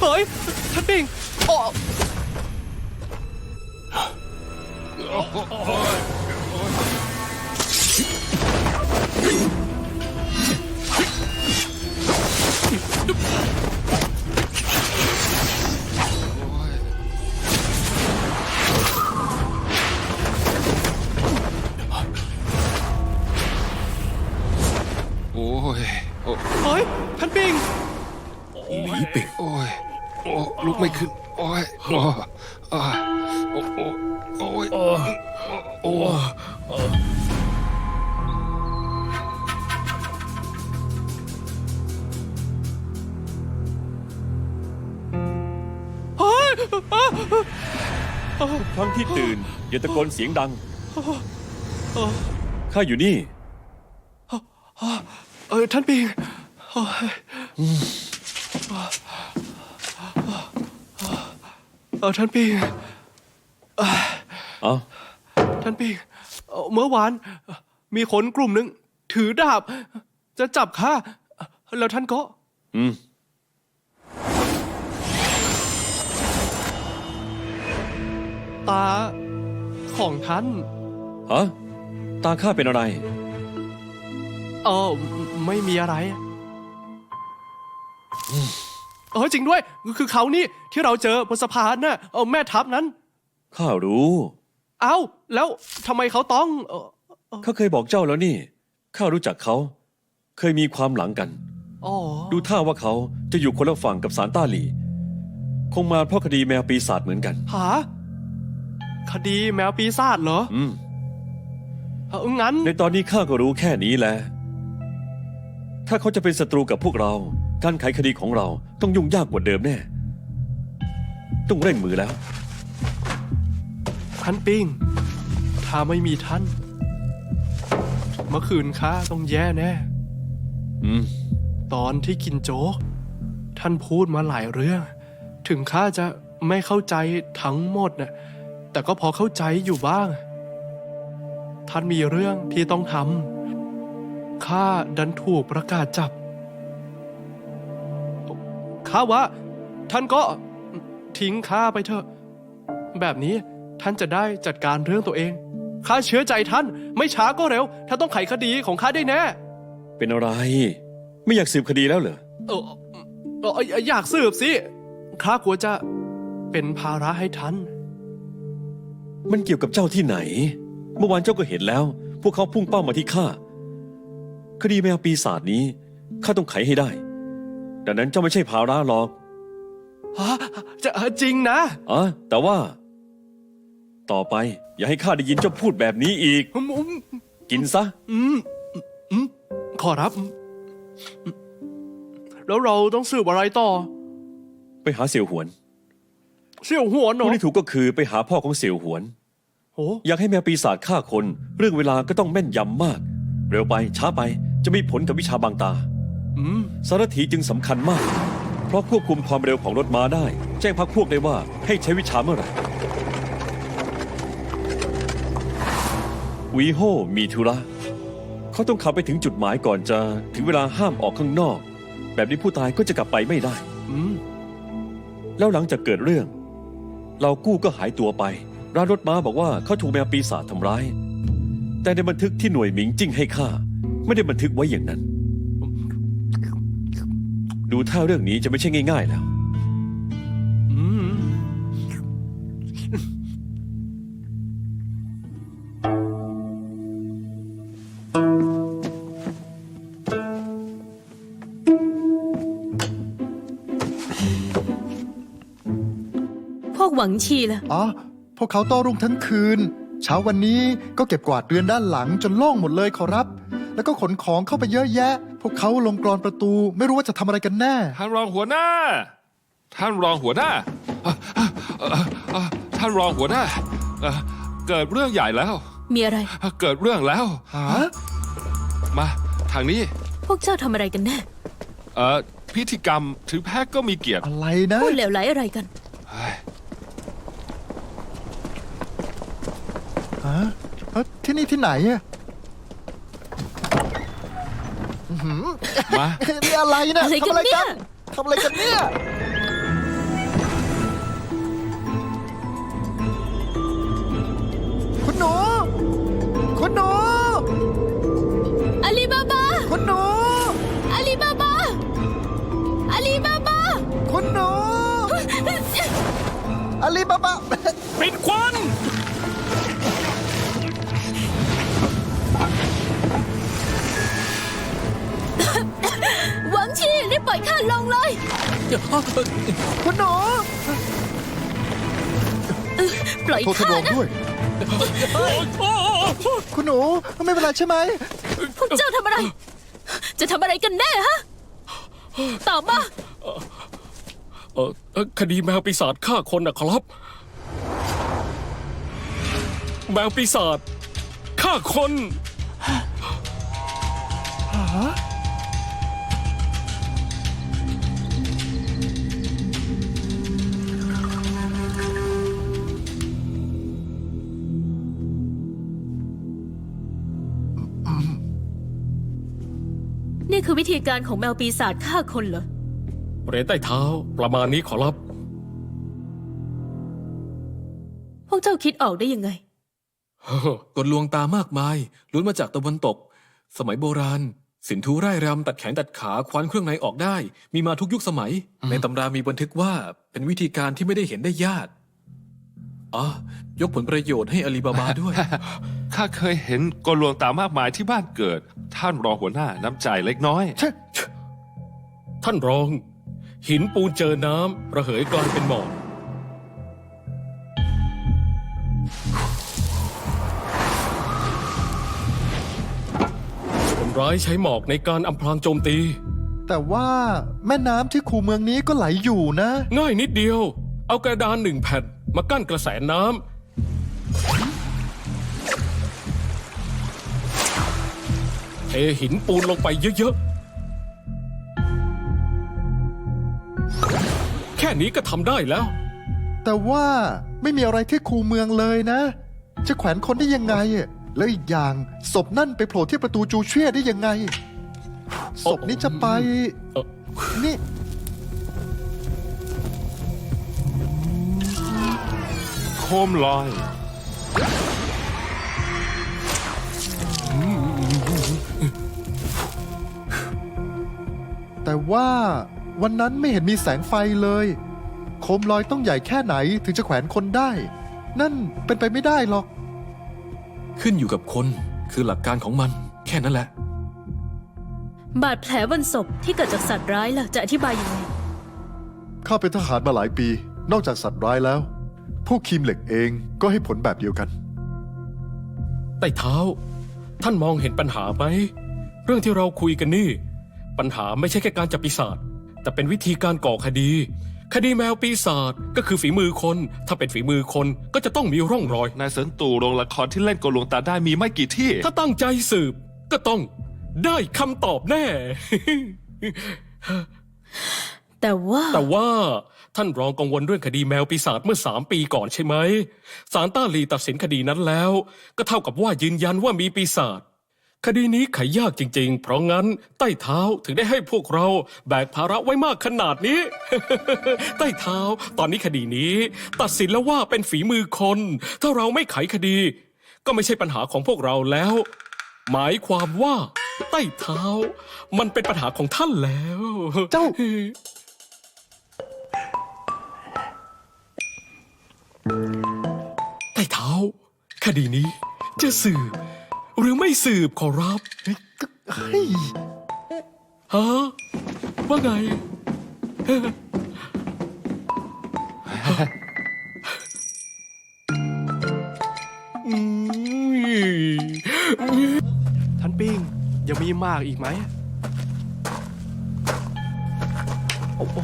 เฮ้ย ท่านปิงอ๋อ โอ้ย เฮ้ย ท่านปิง หลีปิง โอ้ ลุกไม่ขึ้น โอ้ยโอ้โอ้โอ้โอ้ยโอ้ย ทุกครั้งที่ตื่นอย่าตะโกนเสียงดัง ข้าอยู่นี่ ท่านปิงโอ้ยท่านปิง เอ้า ท่านปิงเมื่อวานมีคนกลุ่มหนึ่งถือดาบ จะจับข้าแล้วท่านก็ อืม ตาของท่าน ฮะ ตาข้าเป็นอะไร ไม่มีอะไรจริงด้วยคือเขานี่ที่เราเจอบนสะพานน่ะแม่ทัพนั้น ข้ารู้ เอ้าแล้วทำไมเขาต้อง ข้าเคยบอกเจ้าแล้วนี่ ข้ารู้จักเขา เคยมีความหลังกัน อ๋อ ดูท่าว่าเขาจะอยู่คนละฝั่งกับซานต้าหลี คงมาเพราะคดีแมวปีศาจเหมือนกัน หาคดีแมวปีศาจเหรอ อืม งั้น ในตอนนี้ข้าก็รู้แค่นี้แหละ ถ้าเขาจะเป็นศัตรูกับพวกเรา การไขคดีของเราต้องยุ่งยากกว่าเดิมแน่ ต้องเร่งมือแล้ว ท่านปิงถ้าไม่มีท่าน เมื่อคืนข้าต้องแย่แน่ อืม ตอนที่กินโจ๊ก ท่านพูดมาหลายเรื่อง ถึงข้าจะไม่เข้าใจทั้งหมดนะแต่ก็พอเข้าใจอยู่บ้าง ท่านมีเรื่องที่ต้องทำข้าดันถูกประกาศจับข้าว่า ท่านก็ทิ้งข้าไปเถอะ แบบนี้ท่านจะได้จัดการเรื่องตัวเองข้าเชื่อใจท่าน ไม่ช้าก็เร็วท่านต้องไขคดีของข้าได้แน่ เป็นอะไร ไม่อยากสืบคดีแล้วเหรอ อยากสืบสิข้ากลัวจะเป็นภาระให้ท่าน มันเกี่ยวกับเจ้าที่ไหน เมื่อวานเจ้าก็เห็นแล้ว พวกเขาพุ่งเป้ามาที่ข้า คดีแมวปีศาจนี้ข้าต้องไขให้ได้ ดังนั้นเจ้าไม่ใช่ภาระหรอก จะจริงนะ แต่ว่า ต่อไปอย่าให้ข้าได้ยินเจ้าพูดแบบนี้อีก กินซะ ขอรับ แล้วเราต้องสืบอะไรต่อ ไปหาเสี่ยวหวน เสี่ยวหัวเน ผู้ อะ ที่ถูกก็คือไปหาพ่อของเสี่ยวหวน โอ้ อยากให้แมวปีศาจฆ่าคน เรื่องเวลาก็ต้องแม่นยำมาก เร็วไปช้าไปจะมีผลกับวิชาบางตา สารถีจึงสำคัญมาก เพราะควบคุมความเร็วของรถม้าได้ แจ้งพรรคพวกได้ว่าให้ใช้วิชาเมื่อไหร่วีโฮมีธุระเขาต้องขับไปถึงจุดหมายก่อนจะถึงเวลาห้ามออกข้างนอก แบบนี้ผู้ตายก็จะกลับไปไม่ได้ แล้วหลังจากเกิดเรื่อง เรากู้ก็หายตัวไป ร้านรถม้าบอกว่าเขาถูกแมวปีศาจทำร้าย แต่ในบันทึกที่หน่วยหมิงจิ้งให้ข้าไม่ได้บันทึกไว้อย่างนั้น ดูท่าเรื่องนี้จะไม่ใช่ง่ายๆแล้ว พวกหวังชีล่ะ อ๋อ พวกเขาโต้รุ่งทั้งคืน เช้าวันนี้ก็เก็บกวาดเรือนด้านหลังจนโล่งหมดเลยขอรับ แล้วก็ขนของเข้าไปเยอะแยะ พวกเขาลงกรอนประตูไม่รู้ว่าจะทำอะไรกันแน่ ท่านรองหัวหน้า ท่านรองหัวหน้าท่านรองหัวหน้าเกิดเรื่องใหญ่แล้ว มีอะไร เกิดเรื่องแล้ว หา มาทางนี้ พวกเจ้าทำอะไรกันแน่ พิธีกรรมถือแพ้ก็มีเกียรติ อะไรนะ พูดเหลวไหลอะไรกัน ฮะที่นี่ที่ไหนอะ มา นี่อะไรนะ อะไรกันเนี่ย ทำอะไรกันเนี่ย คุณหนู คุณหนู อาลีบาบา คุณหนู อาลีบาบา อาลีบาบา คุณหนู อาลีบาบา ปิดควัน หวังชีรีบปล่อยข้าลงเลย คุณหนู ปล่อย โทษทด ข้า ลอง นะ ด้วย คุณหนูไม่เป็นไรใช่ไหม พวกเจ้าทำอะไร จะทำอะไรกันแน่ฮะ ตอบมา คดีแมวปีศาจฆ่าคนนะครับ แมวปีศาจฆ่าคน นี่คือวิธีการของแมวปีศาจฆ่าคนเหรอ เหรียญใต้เท้าประมาณนี้ขอรับ พวกเจ้าคิดออกได้ยังไง กลลวงตามากมายล้วนมาจากตะวันตก สมัยโบราณ สินธุไร่รำตัดแขนตัดขาคว้านเครื่องในออกได้ มีมาทุกยุคสมัย ในตำรามีบันทึกว่าเป็นวิธีการที่ไม่ได้เห็นได้ยากอ๋อยกผลประโยชน์ให้อาลีบาบาด้วย ข้าเคยเห็นกลลวงตามากมายที่บ้านเกิด ท่านรองหัวหน้าน้ำใจเล็กน้อย ท่านรอง หินปูนเจอน้ำระเหยกลายเป็นหมอกคนร้ายใช้หมอกในการอำพรางโจมตี แต่ว่าแม่น้ำที่คูเมืองนี้ก็ไหลอยู่นะ ง่ายนิดเดียว เอากระดาน1 แผ่นมากั้นกระแสน้ำเทหินปูนลงไปเยอะๆ แค่นี้ก็ทำได้แล้ว แต่ว่าไม่มีอะไรที่คูเมืองเลยนะ จะแขวนคนได้ยังไงอะแล้วอีกอย่างศพนั่นไปโผล่ที่ประตูจูเชียได้ยังไง ศพนี้จะไป นี่ โคมลอย แต่ว่าวันนั้นไม่เห็นมีแสงไฟเลย โคมลอยต้องใหญ่แค่ไหนถึงจะแขวนคนได้ นั่นเป็นไปไม่ได้หรอก ขึ้นอยู่กับคนคือหลักการของมันแค่นั้นแหละ บาดแผลบนศพที่เกิดจากสัตว์ร้ายล่ะ จะอธิบายยังไง ข้าเป็นทหารมาหลายปี นอกจากสัตว์ร้ายแล้ว พวกคีมเหล็กเองก็ให้ผลแบบเดียวกัน ใต้เท้า ท่านมองเห็นปัญหาไหม เรื่องที่เราคุยกันนี่ ปัญหาไม่ใช่แค่การจับปีศาจแต่เป็นวิธีการก่อคดี คดีแมวปีศาจก็คือฝีมือคน ถ้าเป็นฝีมือคนก็จะต้องมีร่องรอย นายเสินตู่โรงละครที่เล่นกลลวงตาได้มีไม่กี่ที่ ถ้าตั้งใจสืบก็ต้องได้คำตอบแน่ แต่ว่า แต่ว่าท่านรองกังวลเรื่องคดีแมวปีศาจเมื่อ3 ปีก่อนใช่ไหมศาลต้าลีตัดสินคดีนั้นแล้ว ก็เท่ากับว่ายืนยันว่ามีปีศาจคดีนี้ไขยากจริงๆ เพราะงั้นใต้เท้าถึงได้ให้พวกเราแบกภาระไว้มากขนาดนี้ ใต้เท้าตอนนี้คดีนี้ ตัดสินแล้วว่าเป็นฝีมือคน ถ้าเราไม่ไขคดี ก็ไม่ใช่ปัญหาของพวกเราแล้ว หมายความว่าใต้เท้า มันเป็นปัญหาของท่านแล้ว เจ้า ใต้เท้า คดีนี้จะสืบ หรือไม่สืบขอรับ เฮ้ย ฮะว่าไง ท่านปิงยังมีมากอีกไหมโอ้โห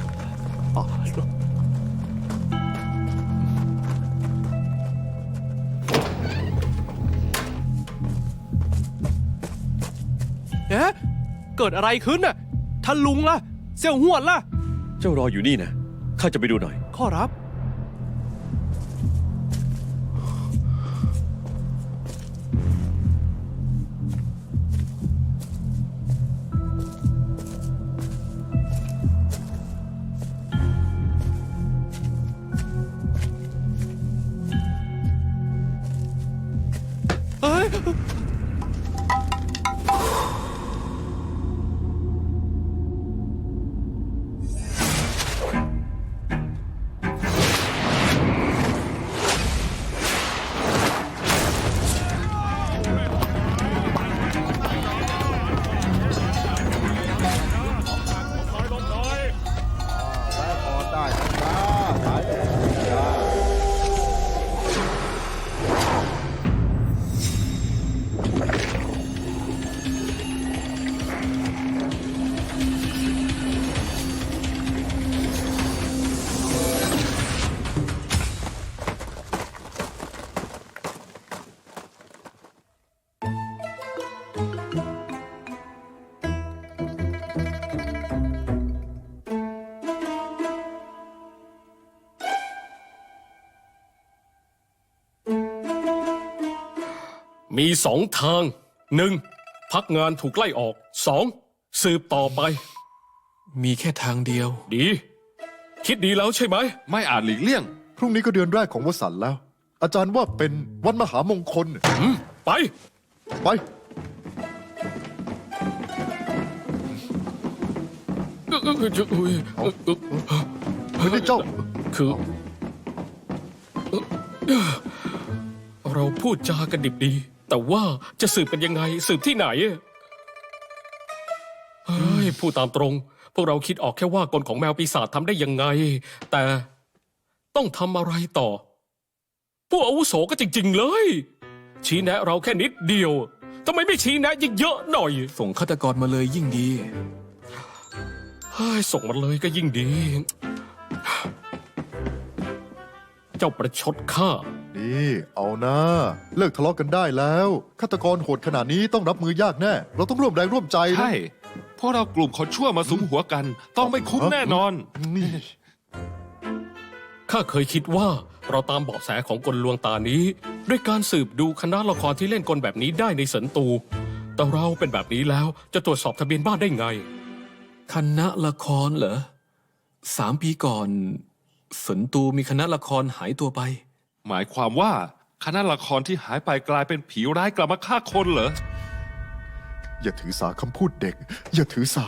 อ๋อเอ๊ะเกิดอะไรขึ้นน่ะ ท่านลุงล่ะ เสี่ยวหวดล่ะ เจ้ารออยู่นี่นะ ข้าจะไปดูหน่อย ข้อรับ เฮ้ย ร มีสองทาง 1. พักงานถูกไล่ออก 2. สืบต่อไป มีแค่ทางเดียว ดี คิดดีแล้วใช่ไหม ไม่อาจหลีกเลี่ยง พรุ่งนี้ก็เดือนแรกของวสันต์แล้ว อาจารย์ว่าเป็นวันมหามงคล ไป ไป ไม่ได้เจ้า คือ เราพูดจากันดิบดี แต่ว่าจะสืบกันยังไง สืบที่ไหนเฮ้ยพูดตามตรง พวกเราคิดออกแค่ว่ากลของแมวปีศาจทำได้ยังไง แต่ต้องทำอะไรต่อ ผู้อาวุโสก็จริง ๆ เลย ชี้แนะเราแค่นิดเดียวทำไมไม่ชี้แนะเยอะๆหน่อย ส่งฆาตกรมาเลยยิ่งดี เฮ้ยส่งมาเลยก็ยิ่งดี เจ้าประชดข้า นี่เอานะเลิกทะเลาะกันได้แล้วฆาตกรโหดขนาดนี้ต้องรับมือยากแน่ เราต้องร่วมแรงร่วมใจนะ ใช่ เพราะเรากลุ่มคนชั่วมาสุมหัวกัน ต้องไม่คุ้มแน่นอน นี่ ข้าเคยคิดว่าเราตามเบาะแสของกลลวงตานี้ ด้วยการสืบดูคณะละครที่เล่นกลแบบนี้ได้ในเสินตู แต่เราเป็นแบบนี้แล้วจะตรวจสอบทะเบียนบ้านได้ไง คณะละครเหรอ3 ปีก่อนสนตูมีคณะละครหายตัวไป หมายความว่าคณะละครที่หายไปกลายเป็นผีร้ายกลับมาฆ่าคนเหรอ อย่าถือสาคำพูดเด็ก อย่าถือสา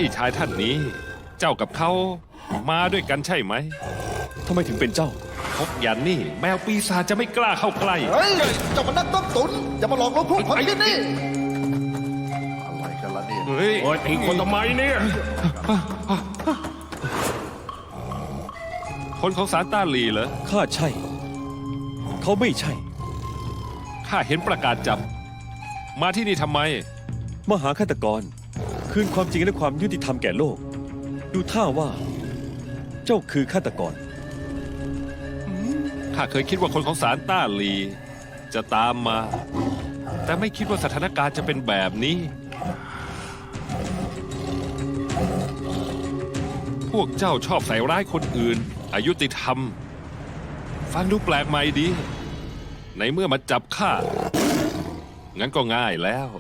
พี่ชายท่านนี้ เจ้ากับเขามาด้วยกันใช่ไหม ทำไมถึงเป็นเจ้า พกยันนี่ แมวปีศาจจะไม่กล้าเข้าใกล้ เฮ้ยเจ้ามันนักต้มตุนอย่ามาหลอกลวงพวกผมที่นี่ อะไรกันล่ะเนี่ย เฮ้ย โอ้ยตีคนทำไมเนี่ย คนของซานต้าลีเหรอ ข้าใช่ เขาไม่ใช่ ข้าเห็นประกาศจับ มาที่นี่ทำไม มหาฆาตกร คืนความจริงและความยุติธรรมแก่โลก ดูท่าว่า เจ้าคือฆาตกร ข้าเคยคิดว่าคนของซานต้าลี จะตามมา แต่ไม่คิดว่าสถานการณ์จะเป็นแบบนี้ พวกเจ้าชอบใส่ร้ายคนอื่นอยุติธรรม ฟังดูแปลกใหม่ดี ในเมื่อมาจับข้า งั้นก็ง่ายแล้ว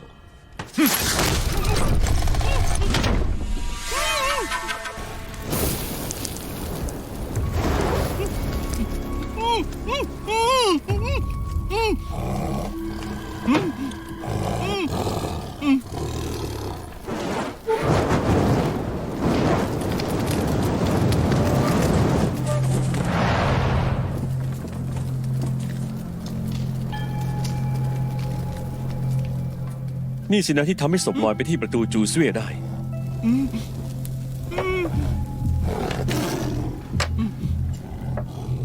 นี่สินะที่ทำให้ศพลอยไปที่ประตูจูเซวยได้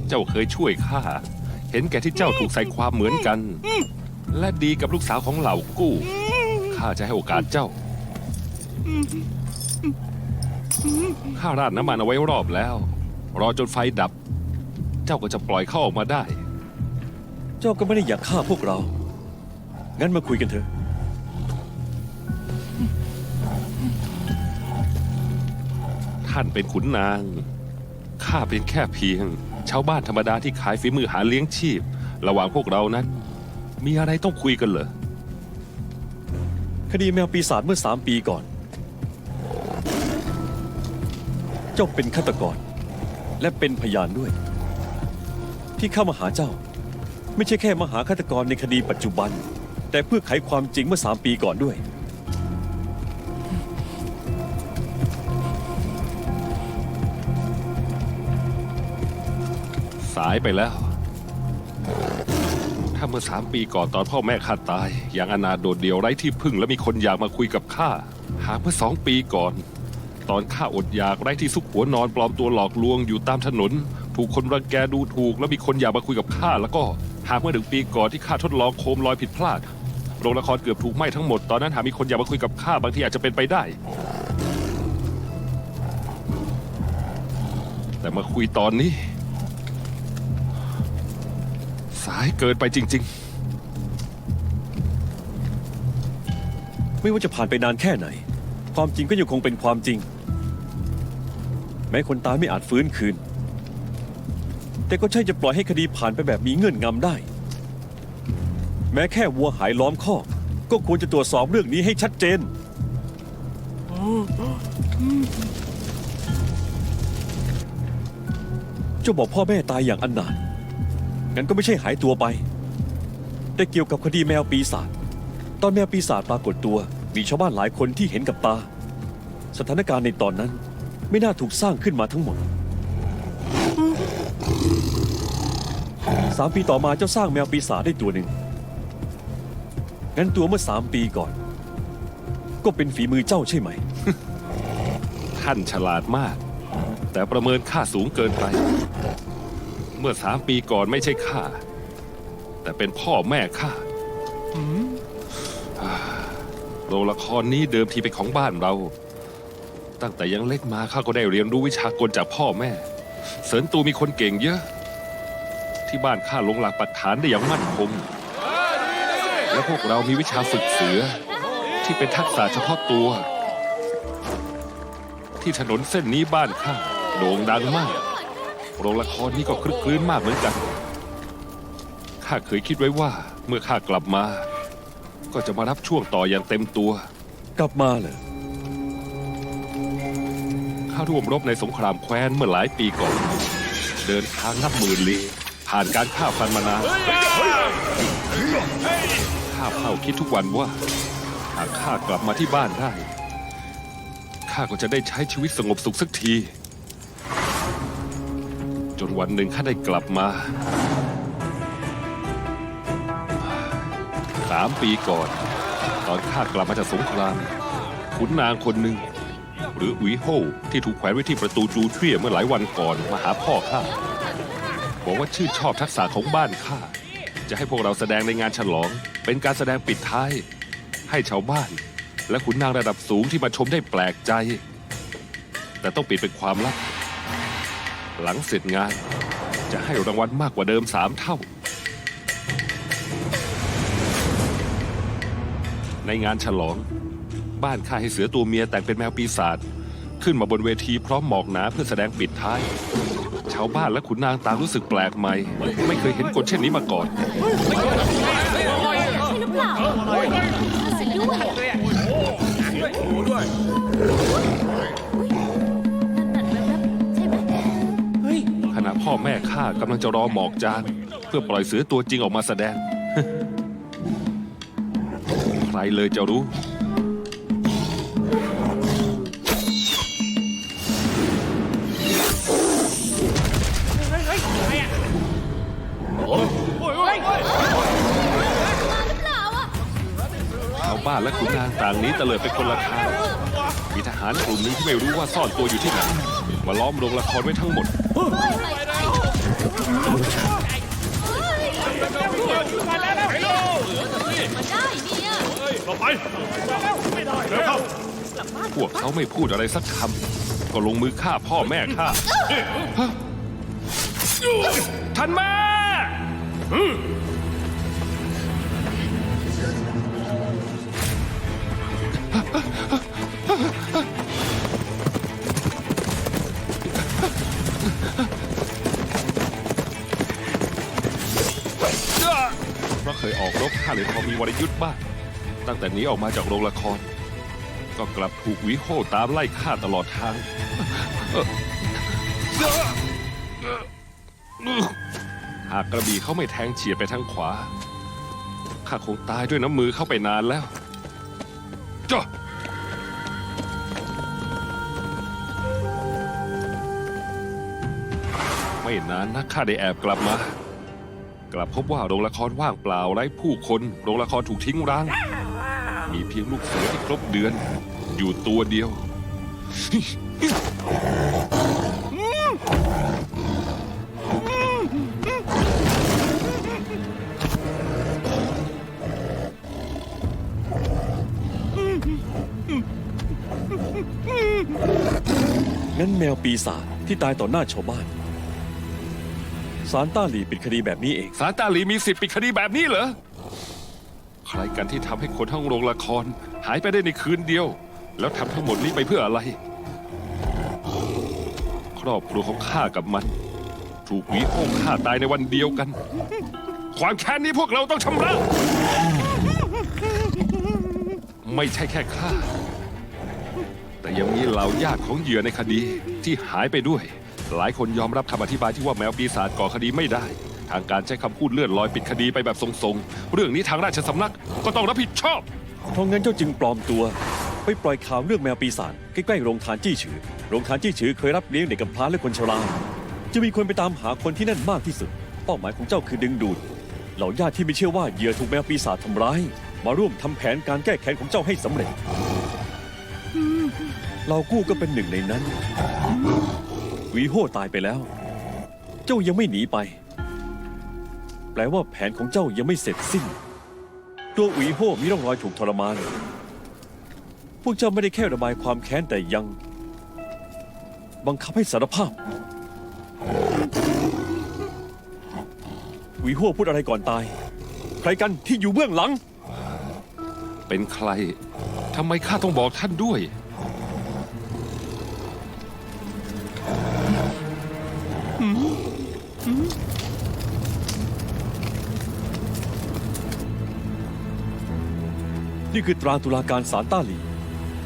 เจ้าเคยช่วยข้า เห็นแก่ที่เจ้าถูกใส่ความเหมือนกัน และดีกับลูกสาวของเหล่ากู้ ข้าจะให้โอกาสเจ้า ข้าราดน้ำมันเอาไว้รอบแล้ว รอจนไฟดับ เจ้าก็จะปล่อยเขาออกมาได้ เจ้าก็ไม่ได้อยากฆ่าพวกเรา งั้นมาคุยกันเถอะ ท่านเป็นขุนนาง ข้าเป็นแค่เพียง ชาวบ้านธรรมดาที่ขายฝีมือหาเลี้ยงชีพ ระหว่างพวกเรานั้น มีอะไรต้องคุยกันเหรอ คดีแมวปีศาจเมื่อ3 ปีก่อน เจ้าเป็นฆาตกร และเป็นพยานด้วย ที่เข้ามาหาเจ้า ไม่ใช่แค่มาหาฆาตกรในคดีปัจจุบัน แต่เพื่อไขความจริงเมื่อ3 ปีก่อนด้วย สายไปแล้ว ถ้าเมื่อ3 ปีก่อนตอนพ่อแม่ข้าตาย อย่างอนาถโดดเดี่ยวไร้ที่พึ่งและมีคนอยากมาคุยกับข้า หากเมื่อ2 ปีก่อน ตอนข้าอดอยากไร้ที่ซุกหัวนอนปลอมตัวหลอกลวงอยู่ตามถนน ถูกคนรังแกดูถูกและมีคนอยากมาคุยกับข้าแล้วก็หากเมื่อ1 ปีก่อนที่ข้าทดลองโคมลอยผิดพลาดโรงละครเกือบถูกไหม้ทั้งหมดตอนนั้นหากมีคนอยากมาคุยกับข้าบางทีอาจจะเป็นไปได้ แต่มาคุยตอนนี้ สายเกินไปจริง ไม่ว่าจะผ่านไปนานแค่ไหน ความจริงก็ยังคงเป็นความจริง แม้คนตายไม่อาจฟื้นคืน แต่ก็ใช่จะปล่อยให้คดีผ่านไปแบบมีเงื่อนงำได้ แม้แค่วัวหายล้อมคอกก็ควรจะตรวจสอบเรื่องนี้ให้ชัดเจน เจ้าบอกพ่อแม่ตายอย่างอนาถงั้นก็ไม่ใช่หายตัวไป แต่เกี่ยวกับคดีแมวปีศาจตอนแมวปีศาจปรากฏตัวมีชาวบ้านหลายคนที่เห็นกับตา สถานการณ์ในตอนนั้นไม่น่าถูกสร้างขึ้นมาทั้งหมด 3 ปีต่อมาเจ้าสร้างแมวปีศาจได้ตัวหนึ่งงั้นตัวเมื่อ3 ปีก่อน ก็เป็นฝีมือเจ้าใช่ไหม ๆ ท่านฉลาดมาก แต่ประเมินค่าสูงเกินไป เมื่อ3 ปีก่อนไม่ใช่ข้าแต่เป็นพ่อแม่ข้าโรงละครนี้เดิมทีเป็นของบ้านเรา ตั้งแต่ยังเล็กมาข้าก็ได้เรียนรู้วิชากลจากพ่อแม่ เสริญตูมีคนเก่งเยอะ ที่บ้านข้าลงหลักปักฐานได้อย่างมั่นคง และพวกเรามีวิชาฝึกเสือ ที่เป็นทักษะเฉพาะตัว ที่ถนนเส้นนี้บ้านข้าโด่งดังมาก โรงละครนี้ก็คลึกคลื้นมากเหมือนกันข้าเคยคิดไว้ว่าเมื่อข้ากลับมา ก็จะมารับช่วงต่ออย่างเต็มตัว กลับมาเหรอ ข้าร่วมรบในสงครามแคว้นเมื่อหลายปีก่อน เดินทางนับหมื่นลี้ผ่านการฆ่าฟันมานานข้าเฝ้าคิดทุกวันว่าหากข้ากลับมาที่บ้านได้ข้าก็จะได้ใช้ชีวิตสงบสุขสักที จนวันหนึ่งข้าได้กลับมา3 ปีก่อน ตอนข้ากลับมาจากสงครามขุนนางคนหนึ่งหรืออุ๋ยโฮที่ถูกแขวนไว้ที่ประตูจูเทรียเมื่อหลายวันก่อนมาหาพ่อข้าบอกว่าชื่นชอบทักษะของบ้านข้าจะให้พวกเราแสดงในงานฉลองเป็นการแสดงปิดท้าย ให้ชาวบ้านและขุนนางระดับสูงที่มาชมได้แปลกใจ แต่ต้องปิดเป็นความลับหลังเสร็จงานจะให้รางวัลมากกว่าเดิม3 เท่า ในงานฉลองบ้านข้าให้เสือตัวเมียแต่งเป็นแมวปีศาจขึ้นมาบนเวทีพร้อมหมอกหนาเพื่อแสดงปิดท้าย ชาวบ้านและขุนนางต่างรู้สึกแปลกใหม่ ไม่เคยเห็นกฎเช่นนี้มาก่อน ใช่หรือเปล่าสิด้วยนั่นใช่ไหม ขณะพ่อแม่ข้ากำลังจะรอหมอกจางเพื่อปล่อยเสือตัวจริงออกมาแสดง ใครเลยจะรู้ ชาวบ้านและขุนนางต่างหนี้เตลิดไปคนละทาง มีทหารกลุ่มหนึงที่ไม่รู้ว่าซ่อนตัวอยู่ที่ไหน มาล้อมโรงละครไว้ทั้งหมด พวกเขาไม่พูดอะไรสักคำ ก็ลงมือฆ่าพ่อแม่ข้าท่านแม่ เพราะเคยออกรบข้าเลยพอมีวรยุทธ์บ้างตั้งแต่หนี้ออกมาจากโรงละคร ก็กลับถูกวิโฮตามไล่ฆ่าตลอดทาง หากกระบี่เขาไม่แทงเฉียดไปทางขวาข้าคงตายด้วยน้ำมือเข้าไปนานแล้วจ้ะไม่ ไม่นานนะข้าได้แอบกลับมา กลับพบว่าโรงละครว่างเปล่าไร้ผู้คนโรงละครถูกทิ้งร้าง มีเพียงลูกเสือที่ครบเดือน อยู่ตัวเดียว งั้นแมวปีศาจที่ตายต่อหน้าชาวบ้านศาลต้าหลีปิดคดีแบบนี้เอง สารตาหลีมีสิทธิ์ปิดคดีแบบนี้เหรอ ใครกันที่ทำให้คนทั้งโรงละคร หายไปได้ในคืนเดียว แล้วทำทั้งหมดนี้ไปเพื่ออะไร ครอบครัวของข้ากับมัน ถูกหวีโอ่งฆ่าตายในวันเดียวกัน ความแค้นนี้พวกเราต้องชำระ ไม่ใช่แค่ข้า แต่ยังมีเหล่าญาติของเหยื่อในคดีที่หายไปด้วย หลายคนยอมรับคำอธิบายที่ว่าแมวปีศาจก่อคดีไม่ได้ ทางการใช้คำพูดเลื่อนลอยปิดคดีไปแบบทรงๆ เรื่องนี้ทางราชสำนักก็ต้องรับผิดชอบ เพราะงั้นเจ้าจึงปลอมตัวไปปล่อยข่าวเรื่องแมวปีศาจใกล้ๆโรงทานจี้ฉือ โรงทานจี้ฉือเคยรับเลี้ยงเด็กกำพร้าและคนชรา จะมีคนไปตามหาคนที่นั่นมากที่สุด เป้าหมายของเจ้าคือดึงดูดเหล่าญาติที่ไม่เชื่อว่าเหยื่อถูกแมวปีศาจทำร้าย มาร่วมทำแผนการแก้แค้นของเจ้าให้สำเร็จ เรากู้ก็เป็นหนึ่งในนั้นหวีโห่ตายไปแล้ว เจ้ายังไม่หนีไป แปลว่าแผนของเจ้ายังไม่เสร็จสิ้น ตัวหวีโห่มีร่องรอยถูกทรมาน พวกเจ้าไม่ได้แค่ระบายความแค้นแต่ยัง บังคับให้สารภาพหวีโห่พูดอะไรก่อนตาย ใครกันที่อยู่เบื้องหลัง เป็นใครทำไมข้าต้องบอกท่านด้วย นี่คือตราตุลาการศาลต้าหลี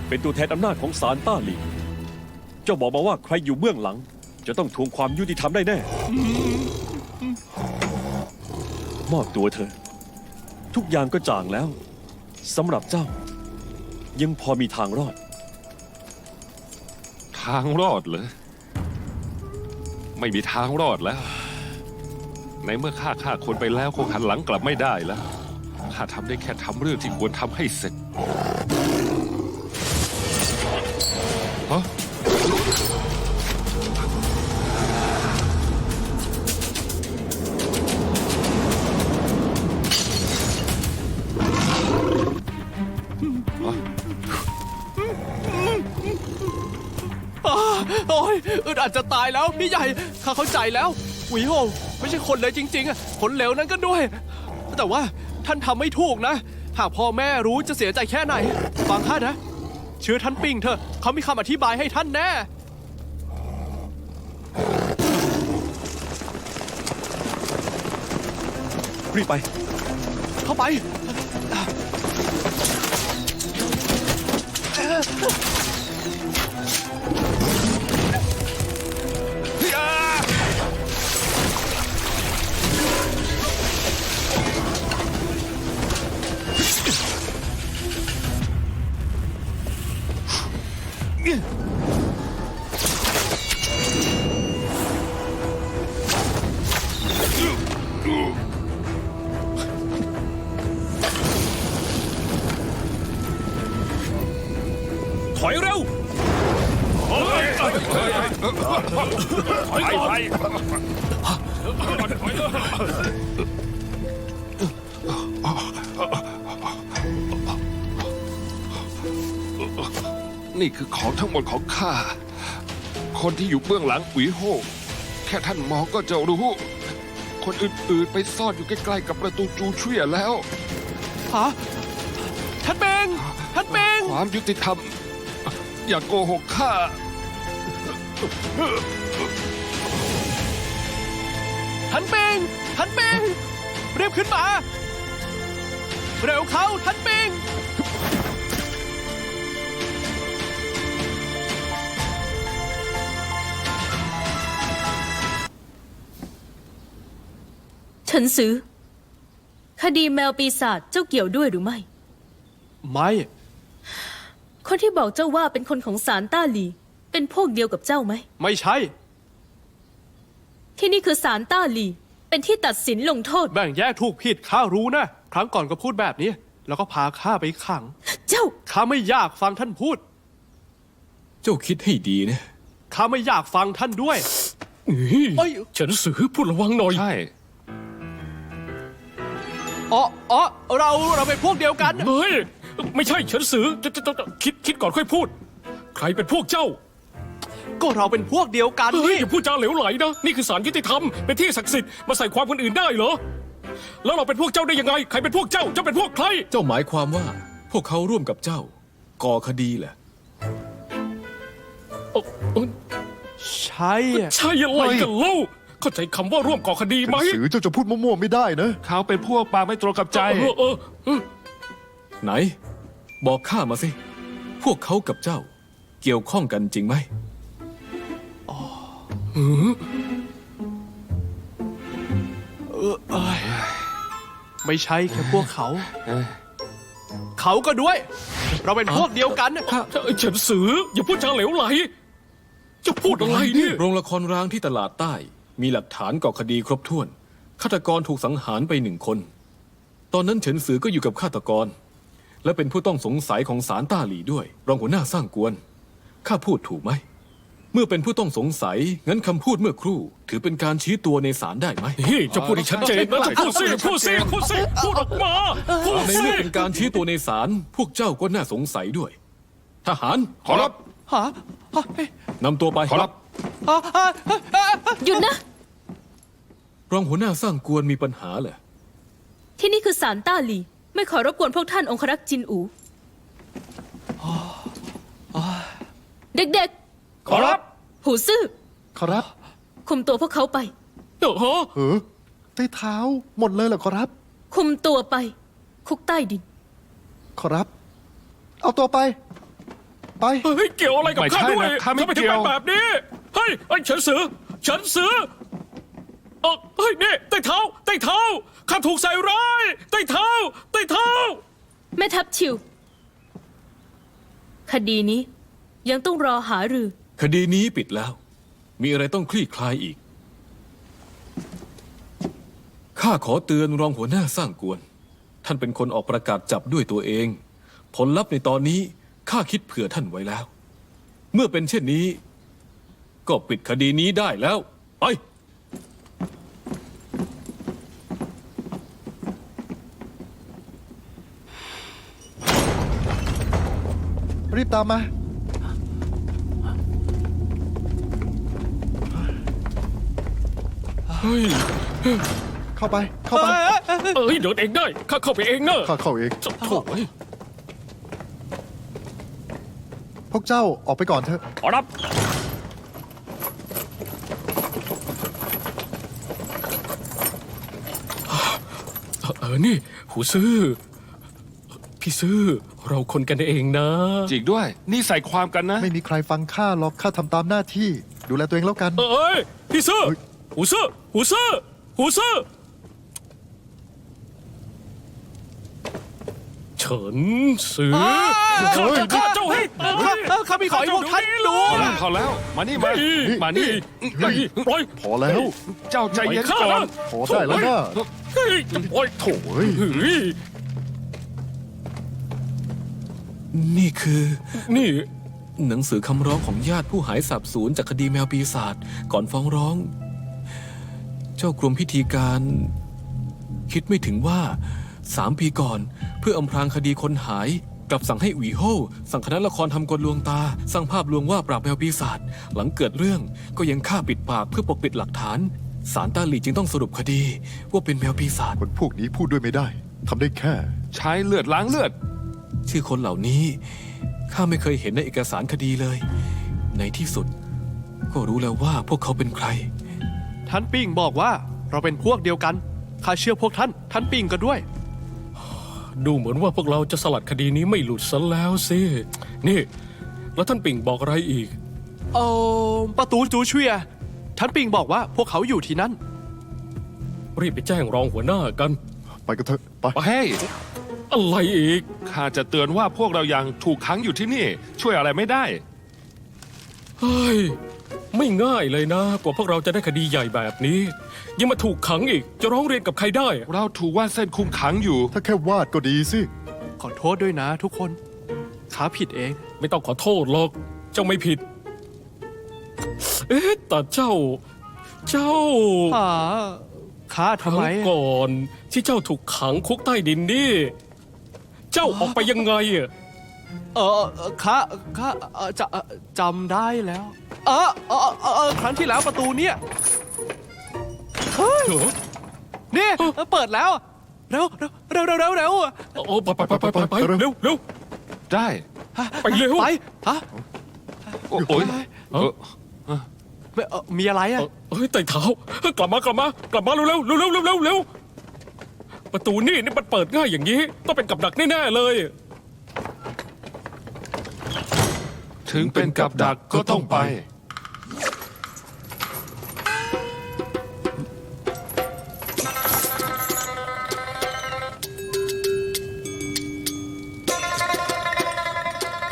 เป็นตัวแทนอำนาจของศาลต้าหลี เจ้าบอกมาว่าใครอยู่เบื้องหลัง จะต้องทวงความยุติธรรมได้แน่ มอบตัวเธอ ทุกอย่างก็จ่างแล้วสำหรับเจ้า ยังพอมีทางรอด ทางรอดเหรอ ไม่มีทางรอดแล้ว ในเมื่อข้าฆ่าคนไปแล้วคงหันหลังกลับไม่ได้แล้ว ข้าทำได้แค่ทำเรื่องที่ควรทำให้เสร็จฮะโอ้ยอึดอัดจะตายแล้วพี่ใหญ่ข้าเข้าใจแล้วหวีโฮงไม่ใช่คนเลยจริงๆอะคนเหลวนั้นก็ด้วย แต่ว่าท่านทำไม่ถูกนะ หากพ่อแม่รู้จะเสียใจแค่ไหนฟังข้านะ เชื่อท่านปิงเถอะเขามีคำอธิบายให้ท่านแน่ รีบไป เข้าไป ถอยเร็ว นี่คือของทั้งหมดของข้า คนที่อยู่เบื้องหลังอุ๋ยโฮแค่ท่านมองก็จะรู้ คนอื่นๆไปซ่อนอยู่ใกล้ๆกับประตูจูเชี่ยแล้ว ฮะ ท่านเบงท่านเบง ความยุติธรรม อย่าโกหกข้า ท่านเบงท่านเบงรีบขึ้นมา เร็วเข้าท่านเบง เฉินซือ คดีแมวปีศาจเจ้าเกี่ยวด้วยหรือไม่ ไม่ คนที่บอกเจ้าว่าเป็นคนของศาลต้าหลี เป็นพวกเดียวกับเจ้าไหม ไม่ใช่ ถ ที่นี่คือศาลต้าหลี เป็นที่ตัดสินลงโทษ แบ่งแยกถูกผิดข้ารู้นะ ครั้งก่อนก็พูดแบบนี้ แล้วก็พาข้าไปขัง เจ้า ข้าไม่อยากฟังท่านพูด เจ้าคิดให้ดีนะ ข้าไม่อยากฟังท่านด้วย เอ้ เฮ้ ย ยเฉินสือพูดระวังหน่อย ใช่ อ๋อเราเป็นพวกเดียวกัน เฮ้ย ไม่ใช่เฉินสือจะคิดก่อนค่อยพูด ใครเป็นพวกเจ้า ก็เราเป็นพวกเดียวกัน เฮ้ย นี่ อย่าพูดจาเหลวไหลนะ นี่คือศาลยุติธรรม เป็นที่ศักดิ์สิทธิ์ มาใส่ความคนอื่นได้เหรอ แล้วเราเป็นพวกเจ้าได้ยังไง ใครเป็นพวกเจ้า เจ้าเป็นพวกใคร เจ้าหมายความว่าพวกเขาร่วมกับเจ้า ก่อคดีแหละ ใช่อะ ใช่อะไรกันเล่า เข้าใจคำว่าร่วมก่อคดีไหม สื่อเจ้าจะพูดมั่วๆไม่ได้นะ เขาเป็นพวกปากไม่ตรงกับใจ ไหน บอกข้ามาสิ พวกเขากับเจ้า เกี่ยวข้องกันจริงไหม ไม่ใช่แค่พวกเขา เขาก็ด้วย เราเป็นพวกเดียวกัน เฉินสือ อย่าพูดจาเหลวไหล จะพูดอะไรเนี่ย โรงละครร้างที่ตลาดใต้ มีหลักฐานก่อคดีครบถ้วน ฆาตกรถูกสังหารไป1 คน ตอนนั้นเฉินซือก็อยู่กับฆาตกร และเป็นผู้ต้องสงสัยของศาลต้าหลี่ด้วย รองหัวหน้าสร้างกวน ข้าพูดถูกไหม เมื่อเป็นผู้ต้องสงสัย งั้นคำพูดเมื่อครู่ ถือเป็นการชี้ตัวในศาลได้ไหม เฮ้ยจะพูดให้ชัดเจนนะจะพูดสิพูดออกมา พูด ใน สิ เมื่อเป็นการชี้ตัวในศาล พวกเจ้าก็น่าสงสัยด้วย ทหาร ขอรับ ฮะเฮ้ย นำตัวไป ขอรับ หยุดนะ รองหัวหน้าสร้างกวนมีปัญหาเหรอ ที่นี่คือศาลต้าหลี ไม่ขอรบกวนพวกท่านองครักษ์จินอู เด็ก ขอรับ ๆ หูซื่อ ขอรับ คุมตัวพวกเขาไป ใต้เท้าหมดเลยเหรอขอรับ คุมตัวไป คุกใต้ดิน ขอรับ เอาตัวไป ไป เฮ้ยเกี่ยวอะไรกับ ไม่ ข้า ใช่ ด้วย นะข้าไม่ ทำไมถึง เกี่ยว เป็นแบบนี้ เฮ้ยเฉินสือเฮ้ยนี่ใต้เท้าข้าถูกใส่ร้ายใต้เท้า แม่ทัพชิว คดีนี้ยังต้องรอหารือ คดีนี้ปิดแล้ว มีอะไรต้องคลี่คลายอีก ข้าขอเตือนรองหัวหน้าสร้างกวน ท่านเป็นคนออกประกาศจับด้วยตัวเอง ผลลัพธ์ในตอนนี้ข้าคิดเผื่อท่านไว้แล้ว เมื่อเป็นเช่นนี้ ก็ปิดคดีนี้ได้แล้ว ไป รีบตามมา เข้าไป เข้าไป เอ้ยเดินเองได้ข้าเข้าไปเองเนอะ ข้าเข้าเอง โถ่เอ้ย พวกเจ้าออกไปก่อนเถอะ ขอรับ นี่หูซื่อพี่ซื่อเราคนกันเองนะ จริงด้วย นี่ใส่ความกันนะ ไม่มีใครฟังข้าหรอก ข้าทำตามหน้าที่ ดูแลตัวเองแล้วกัน เอ้ยพี่ซื่อ เฮ้ย หูซื่อเฉินสือข้าจะฆ่าเจ้าให้ตาย ข้าไม่ขอให้พวกท่านดู พอแล้ว มานี่มา มานี่ ปล่อย พอแล้ว เจ้าใจเย็น ปล่อย ก่ ข้า อน นะ พอได้แล้วนะ เฮ้ยปล่อย โถ่เอ้ย เฮ้ย นี่คือ นี่ หนังสือคำร้องของญาติผู้หายสาบสูญจากคดีแมวปีศาจก่อนฟ้องร้อง เจ้ากรมพิธีการ คิดไม่ถึงว่า3 ปีก่อน เพื่ออำพรางคดีคนหายกลับสั่งให้อุ๋ยโฮสั่งคณะละครทำกลลวงตา สร้างภาพลวงว่าปราบแมวปีศาจหลังเกิดเรื่องก็ยังฆ่าปิดปากเพื่อปกปิดหลักฐานศาลต้าหลี่จึงต้องสรุปคดี ว่าเป็นแมวปีศาจ คนพวกนี้พูดด้วยไม่ได้ ทำได้แค่ ใช้เลือดล้างเลือด ชื่อคนเหล่านี้ข้าไม่เคยเห็นในเอกสารคดีเลย ในที่สุด ก็รู้แล้วว่าพวกเขาเป็นใคร ท่านปิงบอกว่าเราเป็นพวกเดียวกัน ข้าเชื่อพวกท่าน ท่านปิงก็ด้วย ดูเหมือนว่าพวกเราจะสลัดคดีนี้ไม่หลุดซะแล้วสิ นี่ แล้วท่านปิ่งบอกอะไรอีก ประตูจูเชีย ท่านปิงบอกว่าพวกเขาอยู่ที่นั่น รีบไปแจ้งรองหัวหน้ากัน ไปกันเถอะ ไป เฮ้ย อะไรอีก ข้าจะเตือนว่าพวกเรายังถูกขังอยู่ที่นี่ ช่วยอะไรไม่ได้ เฮ้ย ไม่ง่ายเลยนะ กว่าพวกเราจะได้คดีใหญ่แบบนี้ ยังมาถูกขังอีก จะร้องเรียนกับใครได้ เราถูกว่าเส้นคุมขังอยู่ ถ้าแค่วาดก็ดีสิ ขอโทษด้วยนะทุกคนข้าผิดเอง ไม่ต้องขอโทษหรอก เจ้าไม่ผิด เอ๊ะแต่เจ้า ข้าทำไม ครั้งก่อนที่เจ้าถูกขังคุกใต้ดินนี่ เจ้าออกไปยังไงอะ ข้าจะจำได้แล้ว ครั้งที่แล้วประตูเนี่ย เฮ้ย นี่เปิดแล้ว เร็วเร็ว โอ้ไปเร็วเร็ว ได้ ไปเร็ว ไปฮะ โอ้ยมีอะไรอ่ะ เฮ้ยไต่เท้ากลับมาเร็วเร็วประตูนี่มันเปิดง่ายอย่างนี้ต้องเป็นกับดักแน่ๆเลย ถึงเป็นกับดักก็ต้องไป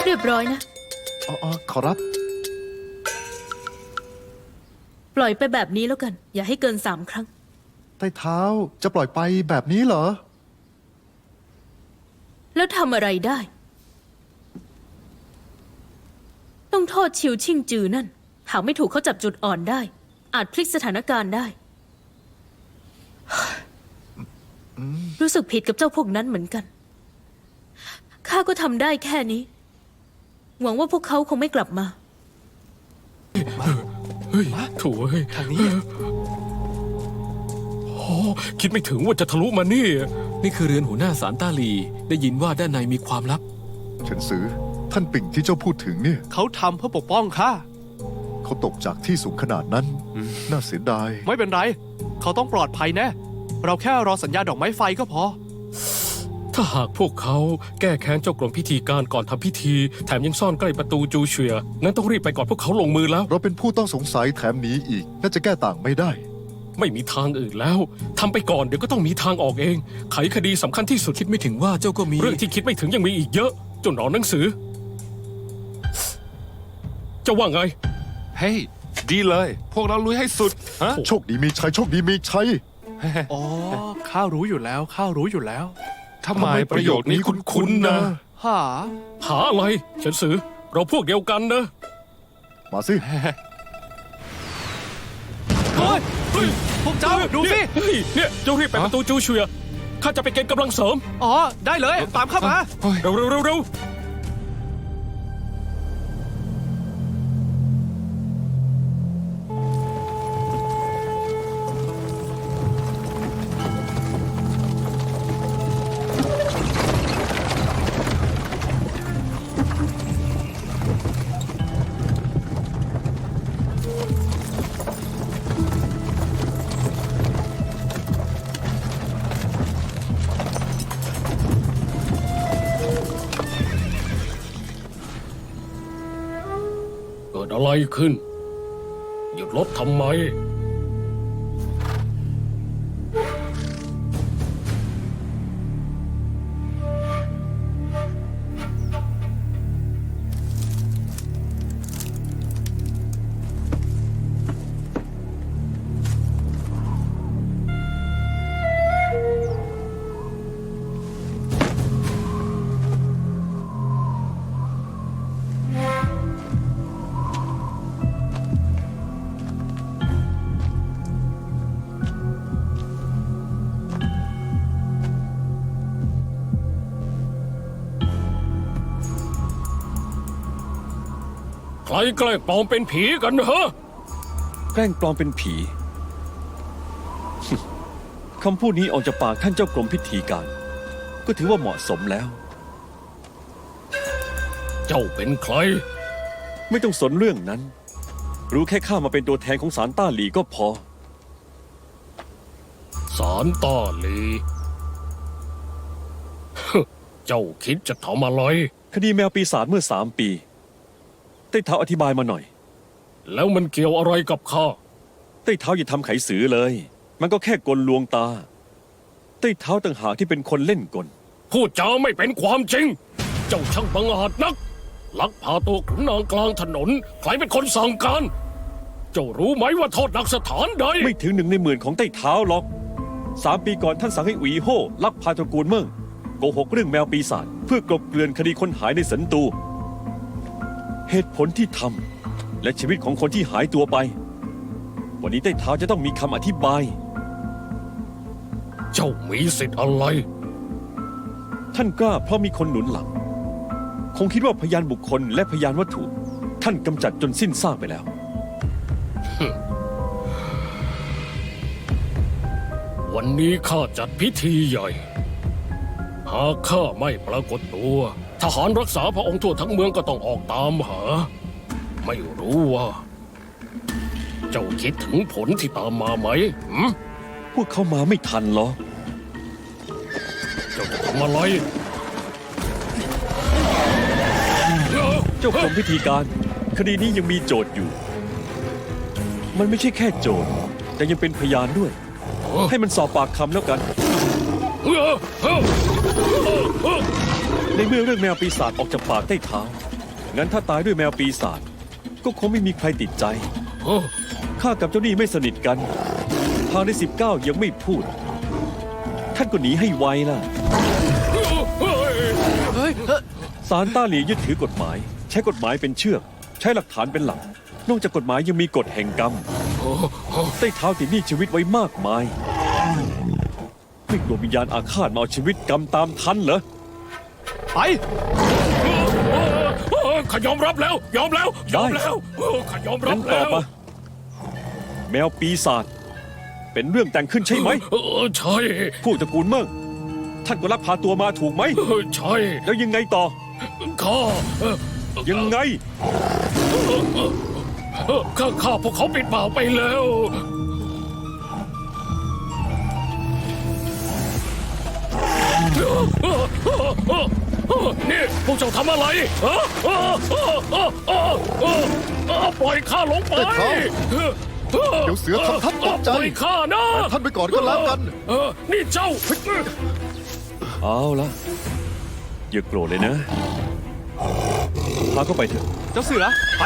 เรียบร้อยนะ อ๋อขอรับ ปล่อยไปแบบนี้แล้วกัน อย่าให้เกิน3 ครั้ง ใต้เท้าจะปล่อยไปแบบนี้เหรอ แล้วทำอะไรได้ ต้องโทษชิวชิ่งจือนั่น หากไม่ถูกเขาจับจุดอ่อนได้ อาจพลิกสถานการณ์ได้ รู้สึกผิดกับเจ้าพวกนั้นเหมือนกัน ข้าก็ทำได้แค่นี้ หวังว่าพวกเขาคงไม่กลับมา เฮ้ยโถ่เฮ้ย ทางนี้ โอ้คิดไม่ถึงว่าจะทะลุมานี่ นี่คือเรือนหัวหน้าสารต้าลี ได้ยินว่าด้านในมีความลับ เฉินซือท่านปิ่งที่เจ้าพูดถึงเนี่ย เขาทำเพื่อปกป้องข้า เขาตกจากที่สูงขนาดนั้น น่าเสียดาย ไม่เป็นไร เขาต้องปลอดภัยแน่ เราแค่รอสัญญาณดอกไม้ไฟก็พอ ถ้าหากพวกเขาแก้แค้นเจ้ากรมพิธีการก่อนทำพิธี แถมยังซ่อนใกล้ประตูจูเฉียงั้นต้องรีบไปก่อนพวกเขาลงมือแล้ว เราเป็นผู้ต้องสงสัยแถมหนีอีก น่าจะแก้ต่างไม่ได้ ไม่มีทางอื่นแล้วทำไปก่อนเดี๋ยวก็ต้องมีทางออกเอง ไขคดีสำคัญที่สุด คิดไม่ถึงว่าเจ้าก็มี เรื่องที่คิดไม่ถึงยังมีอีกเยอะ จนหนอนหนังสือ เจ้าว่าไง เฮ้ย ดีเลย พวกเราลุยให้สุด ฮะ โชคดีมีชัย โชคดีมีชัย อ๋อ ข้ารู้อยู่แล้ว ข้ารู้อยู่แล้ว ทำไมประโยคนี้คุ้นๆนะ หา หาอะไรเฉินสือ เราพวกเดียวกันนะ มาสิ เฮ้ย พวกเจ้าดูสิ เฮ้ยเนี่ยเจ้ารีบไปประตูจูเฉียข้าจะไปเกณฑ์กำลังเสริม อ๋อ ได้เลย ตามเข้ามา เร็วเร็วเร็วเร็ว เกิดอะไรขึ้น หยุดรถทำไม ใครแกล้งปลอมเป็นผีกันเหรอ แกล้งปลอมเป็นผี คำพูดนี้ออกจากปากท่านเจ้ากรมพิธีการ ก็ถือว่าเหมาะสมแล้ว เจ้าเป็นใคร ไม่ต้องสนเรื่องนั้น รู้แค่ข้ามาเป็นตัวแทนของศาลต้าหลีก็พอ สารต้าหลี เจ้าคิดจะทำอะไร คดีแมวปีศาจเมื่อ3 ปีเต้เท้าอธิบายมาหน่อย แล้วมันเกี่ยวอะไรกับข้า เต้เท้าอย่าทำไขสือเลย มันก็แค่กลลวงตา เต้เท้าต่างหากที่เป็นคนเล่นกล พูดจาไม่เป็นความจริง เจ้าช่างบังอาจนัก ลักพาตัวขุนนางกลางถนน ใครเป็นคนสั่งการ เจ้ารู้ไหมว่าโทษหนักสถานใด ไม่ถึง1 ใน 10,000ของใต้เท้าหรอก3 ปีก่อนท่านสั่งให้อุ๋ยโฮ่ลักพาตระกูลเมิ่งโกหกเรื่องแมวปีศาจเพื่อกลบเกลื่อนคดีคนหายในสันตู เหตุผลที่ทำและชีวิตของคนที่หายตัวไป วันนี้ใต้เท้าจะต้องมีคำอธิบาย เจ้ามีสิทธิ์อะไร ท่านกล้าเพราะมีคนหนุนหลัง คงคิดว่าพยานบุคคลและพยานวัตถุ ท่านกำจัดจนสิ้นซากไปแล้ว วันนี้ข้าจัดพิธีใหญ่ หากข้าไม่ปรากฏตัว ทหารรักษาพระองค์ทั่วทั้งเมืองก็ต้องออกตามหา ไม่รู้ว่า เจ้าคิดถึงผลที่ตามมาไหมหืม พวกเขามาไม่ทันหรอก เจ้าจะทำอะไร เจ้ากรมพิธีการ คดีนี้ยังมีโจทย์อยู่ มันไม่ใช่แค่โจทย์ แต่ยังเป็นพยานด้วย ให้มันสอบปากคำแล้วกัน ในเมื่อเรื่องแมวปีศาจออกจากปากใต้เท้า งั้นถ้าตายด้วยแมวปีศาจก็คงไม่มีใครติดใจ ข้ากับเจ้านี่ไม่สนิทกันภายใน19ยังไม่พูด ท่านก็หนีให้ไวล่ะ ศาลต้าหลียึดถือกฎหมาย ใช้กฎหมายเป็นเชือก ใช้หลักฐานเป็นหลัก นอกจากกฎหมายยังมีกฎแห่งกรรมใต้เท้าติดหนี้ชีวิตไว้มากมาย ไม่กลัววิญญาณอาฆาตมาเอาชีวิตกรรมตามทันเหรอ ไป ข้ายอมรับแล้ว ยอมแล้ว ยอมแล้วข้ายอมรั งั้ บ นต แล้ อบ ว มา แมวปีศาจเป็นเรื่องแต่งขึ้นใช่ไหม ใช่ พวกตระกูลเมิ่งท่านก็ลักพาตัวมาถูกไหม ใช่ แล้วยังไงต่อ ข้า ยังไง ข้าพวกเขาปิดปากไปแล้วนี่พวกเจ้าทำอะไรปล่อยข้าลงไป เดี๋ยวเสือทำท่านตกใจ ปล่อยข้านะ ปล่อยท่านไปก่อนก็แล้วกัน นี่เจ้า เอาละอย่าโกรธเลยนะ พาเข้าไปเถอะ เจ้าเสือ ไป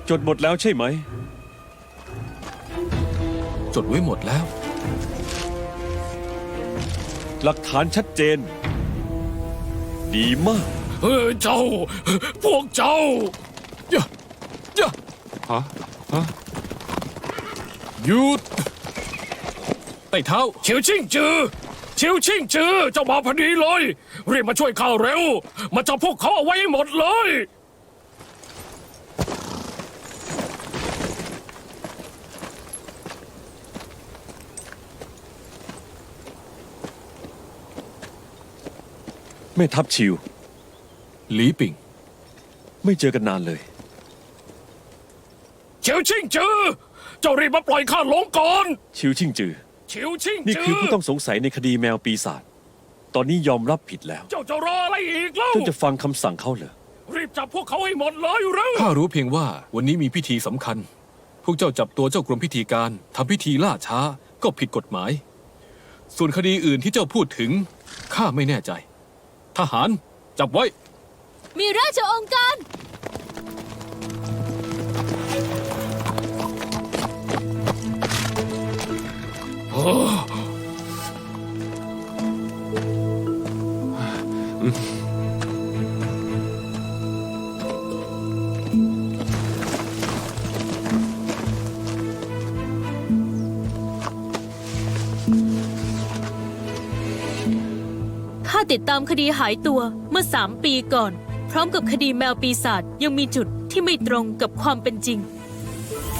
จดหมดแล้วใช่ไหม จดไว้หมดแล้ว หลักฐานชัดเจน ดีมาก เจ้า พวกเจ้า ฮะ หยุดใต้เท้า เฉียวชิงจือ เฉียวชิงจือ เจ้ามาพอดีเลย รีบมาช่วยข้าเร็ว มาจับพวกเขาเอาไว้ให้หมดเลย แม่ทัพชิว หลีปิง ไม่เจอกันนานเลย เฉียวชิงจือ เจ้ารีบมาปล่อยข้าลงก่อน ชิวชิงจือ เฉียวชิง นี่ จือ คือผู้ต้องสงสัยในคดีแมวปีศาจ ตอนนี้ยอมรับผิดแล้ว เจ้าจะรออะไรอีกเล่า เจ้าจะฟังคำสั่งเขาเหรอ รีบจับพวกเขาให้หมดเลยเร็ว ข้ารู้เพียงว่าวันนี้มีพิธีสำคัญ พวกเจ้าจับตัวเจ้ากรมพิธีการทำพิธีล่าช้าก็ผิดกฎหมาย ส่วนคดีอื่นที่เจ้าพูดถึงข้าไม่แน่ใจ ทหารจับไว้ มีราชองค์การ ข้าติดตามคดีหายตัวเมื่อ3 ปีก่อน พร้อมกับคดีแมวปีศาจยังมีจุดที่ไม่ตรงกับความเป็นจริง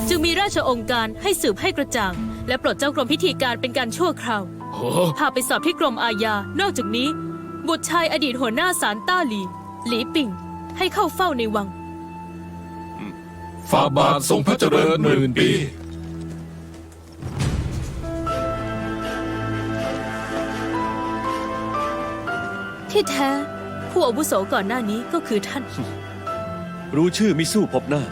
จึงมีราชองค์การให้สืบให้กระจ่าง และปลดเจ้ากรมพิธีการเป็นการชั่วคราว พาไปสอบที่กรมอาญา นอกจากนี้ บุตรชายอดีตหัวหน้าศาลต้าหลี หลีปิง ให้เข้าเฝ้าในวัง ฝ่าบาททรงพระเจริญ10,000 ปี ที่แท้ ผู้อาวุโสก่อนหน้านี้ก็คือท่าน รู้ชื่อมิสู้พบหน้า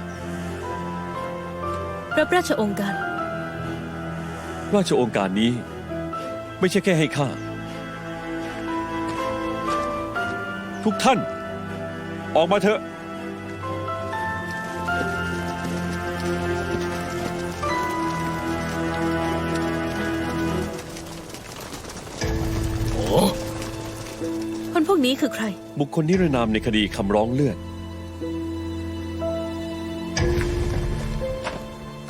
รับราชองค์การ ราชองค์การนี้ ไม่ใช่แค่ให้ข้า ทุกท่าน ออกมาเถอะ คนพวกนี้คือใคร บุคคลนิรนามในคดีคำร้องเลือด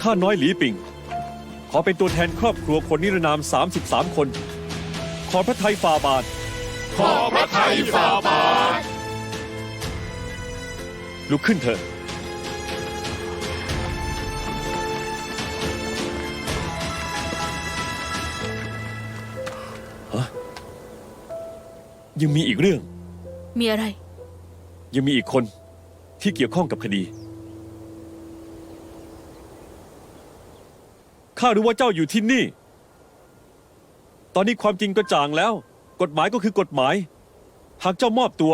ข้าน้อยหลีปิง ขอเป็นตัวแทนครอบครัวคนนิรนาม 33 คน ขอพระทัยฝ่าบาท ขอพระทัยฝ่าบาท ลุกขึ้นเถอะ ฮะ ยังมีอีกเรื่อง มีอะไร ยังมีอีกคนที่เกี่ยวข้องกับคดี ข้ารู้ว่าเจ้าอยู่ที่นี่ ตอนนี้ความจริงก็จางแล้ว กฎหมายก็คือกฎหมาย หากเจ้ามอบตัว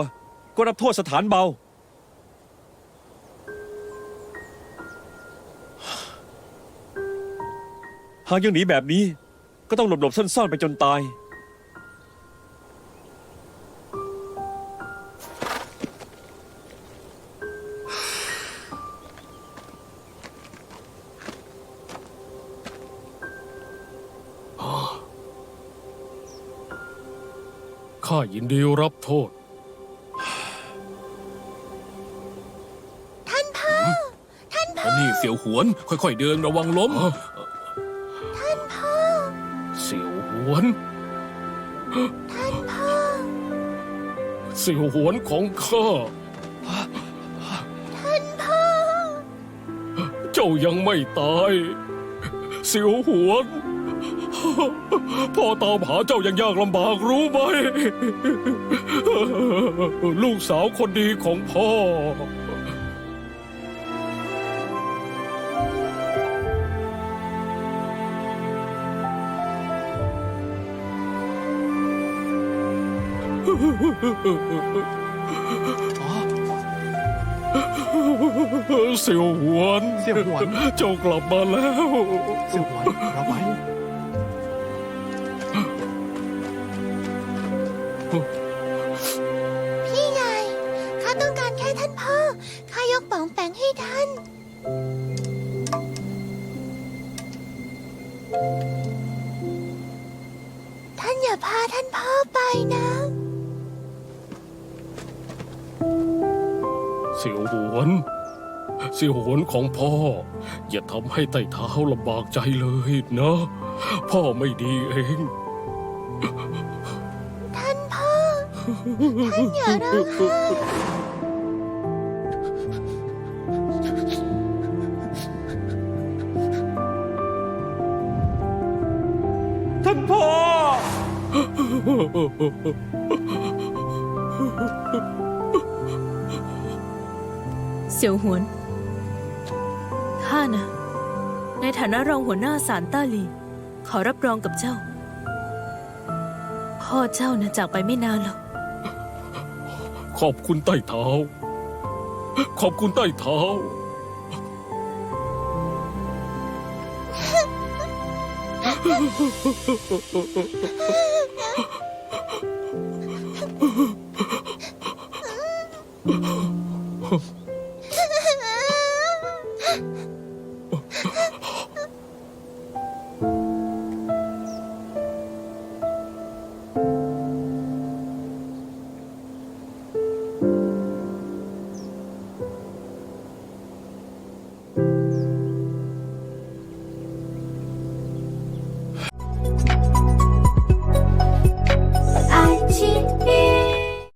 ก็รับโทษสถานเบา หากยังหนีแบบนี้ ก็ต้องหลบๆซ่อนๆไปจนตาย ข้ายินดีรับโทษ ท่านพ่อ ท่านพ่อ อันนี้เสี่ยวหวน ค่อยๆเดินระวังล้ม ท่านพ่อ เสี่ยวหวน ท่านพ่อ เสี่ยวหวนของข้า ท่านพ่อ เจ้ายังไม่ตาย เสี่ยวหวน พ่อตามหาเจ้ายังยากลำบากรู้ไหม ลูกสาวคนดีของพ่อ เสี่ยวหวน เสี่ยวหวน เจ้ากลับมาแล้ว เสี่ยวหวนเราไว้ พี่ใหญ่ ข้าต้องการแค่ท่านพ่อ ข้ายกป๋องแปงให้ท่าน ท่านอย่าพาท่านพ่อไปนะ เสี่ยวหวน เสี่ยวหวนของพ่อ อย่าทำให้ไต่เท้าลำบากใจเลยนะ พ่อไม่ดีเอง ท่านพ่อ ท่านอย่าร้องไห้ ท่านพ่อ เสี่ยวหวน ข้านะ ในฐานะรองหัวหน้าศาลต้าหลี ขอรับรองกับเจ้า พ่อเจ้านะจากไปไม่นานหรอก ขอบคุณใต้เท้า ขอบคุณใต้เท้า ท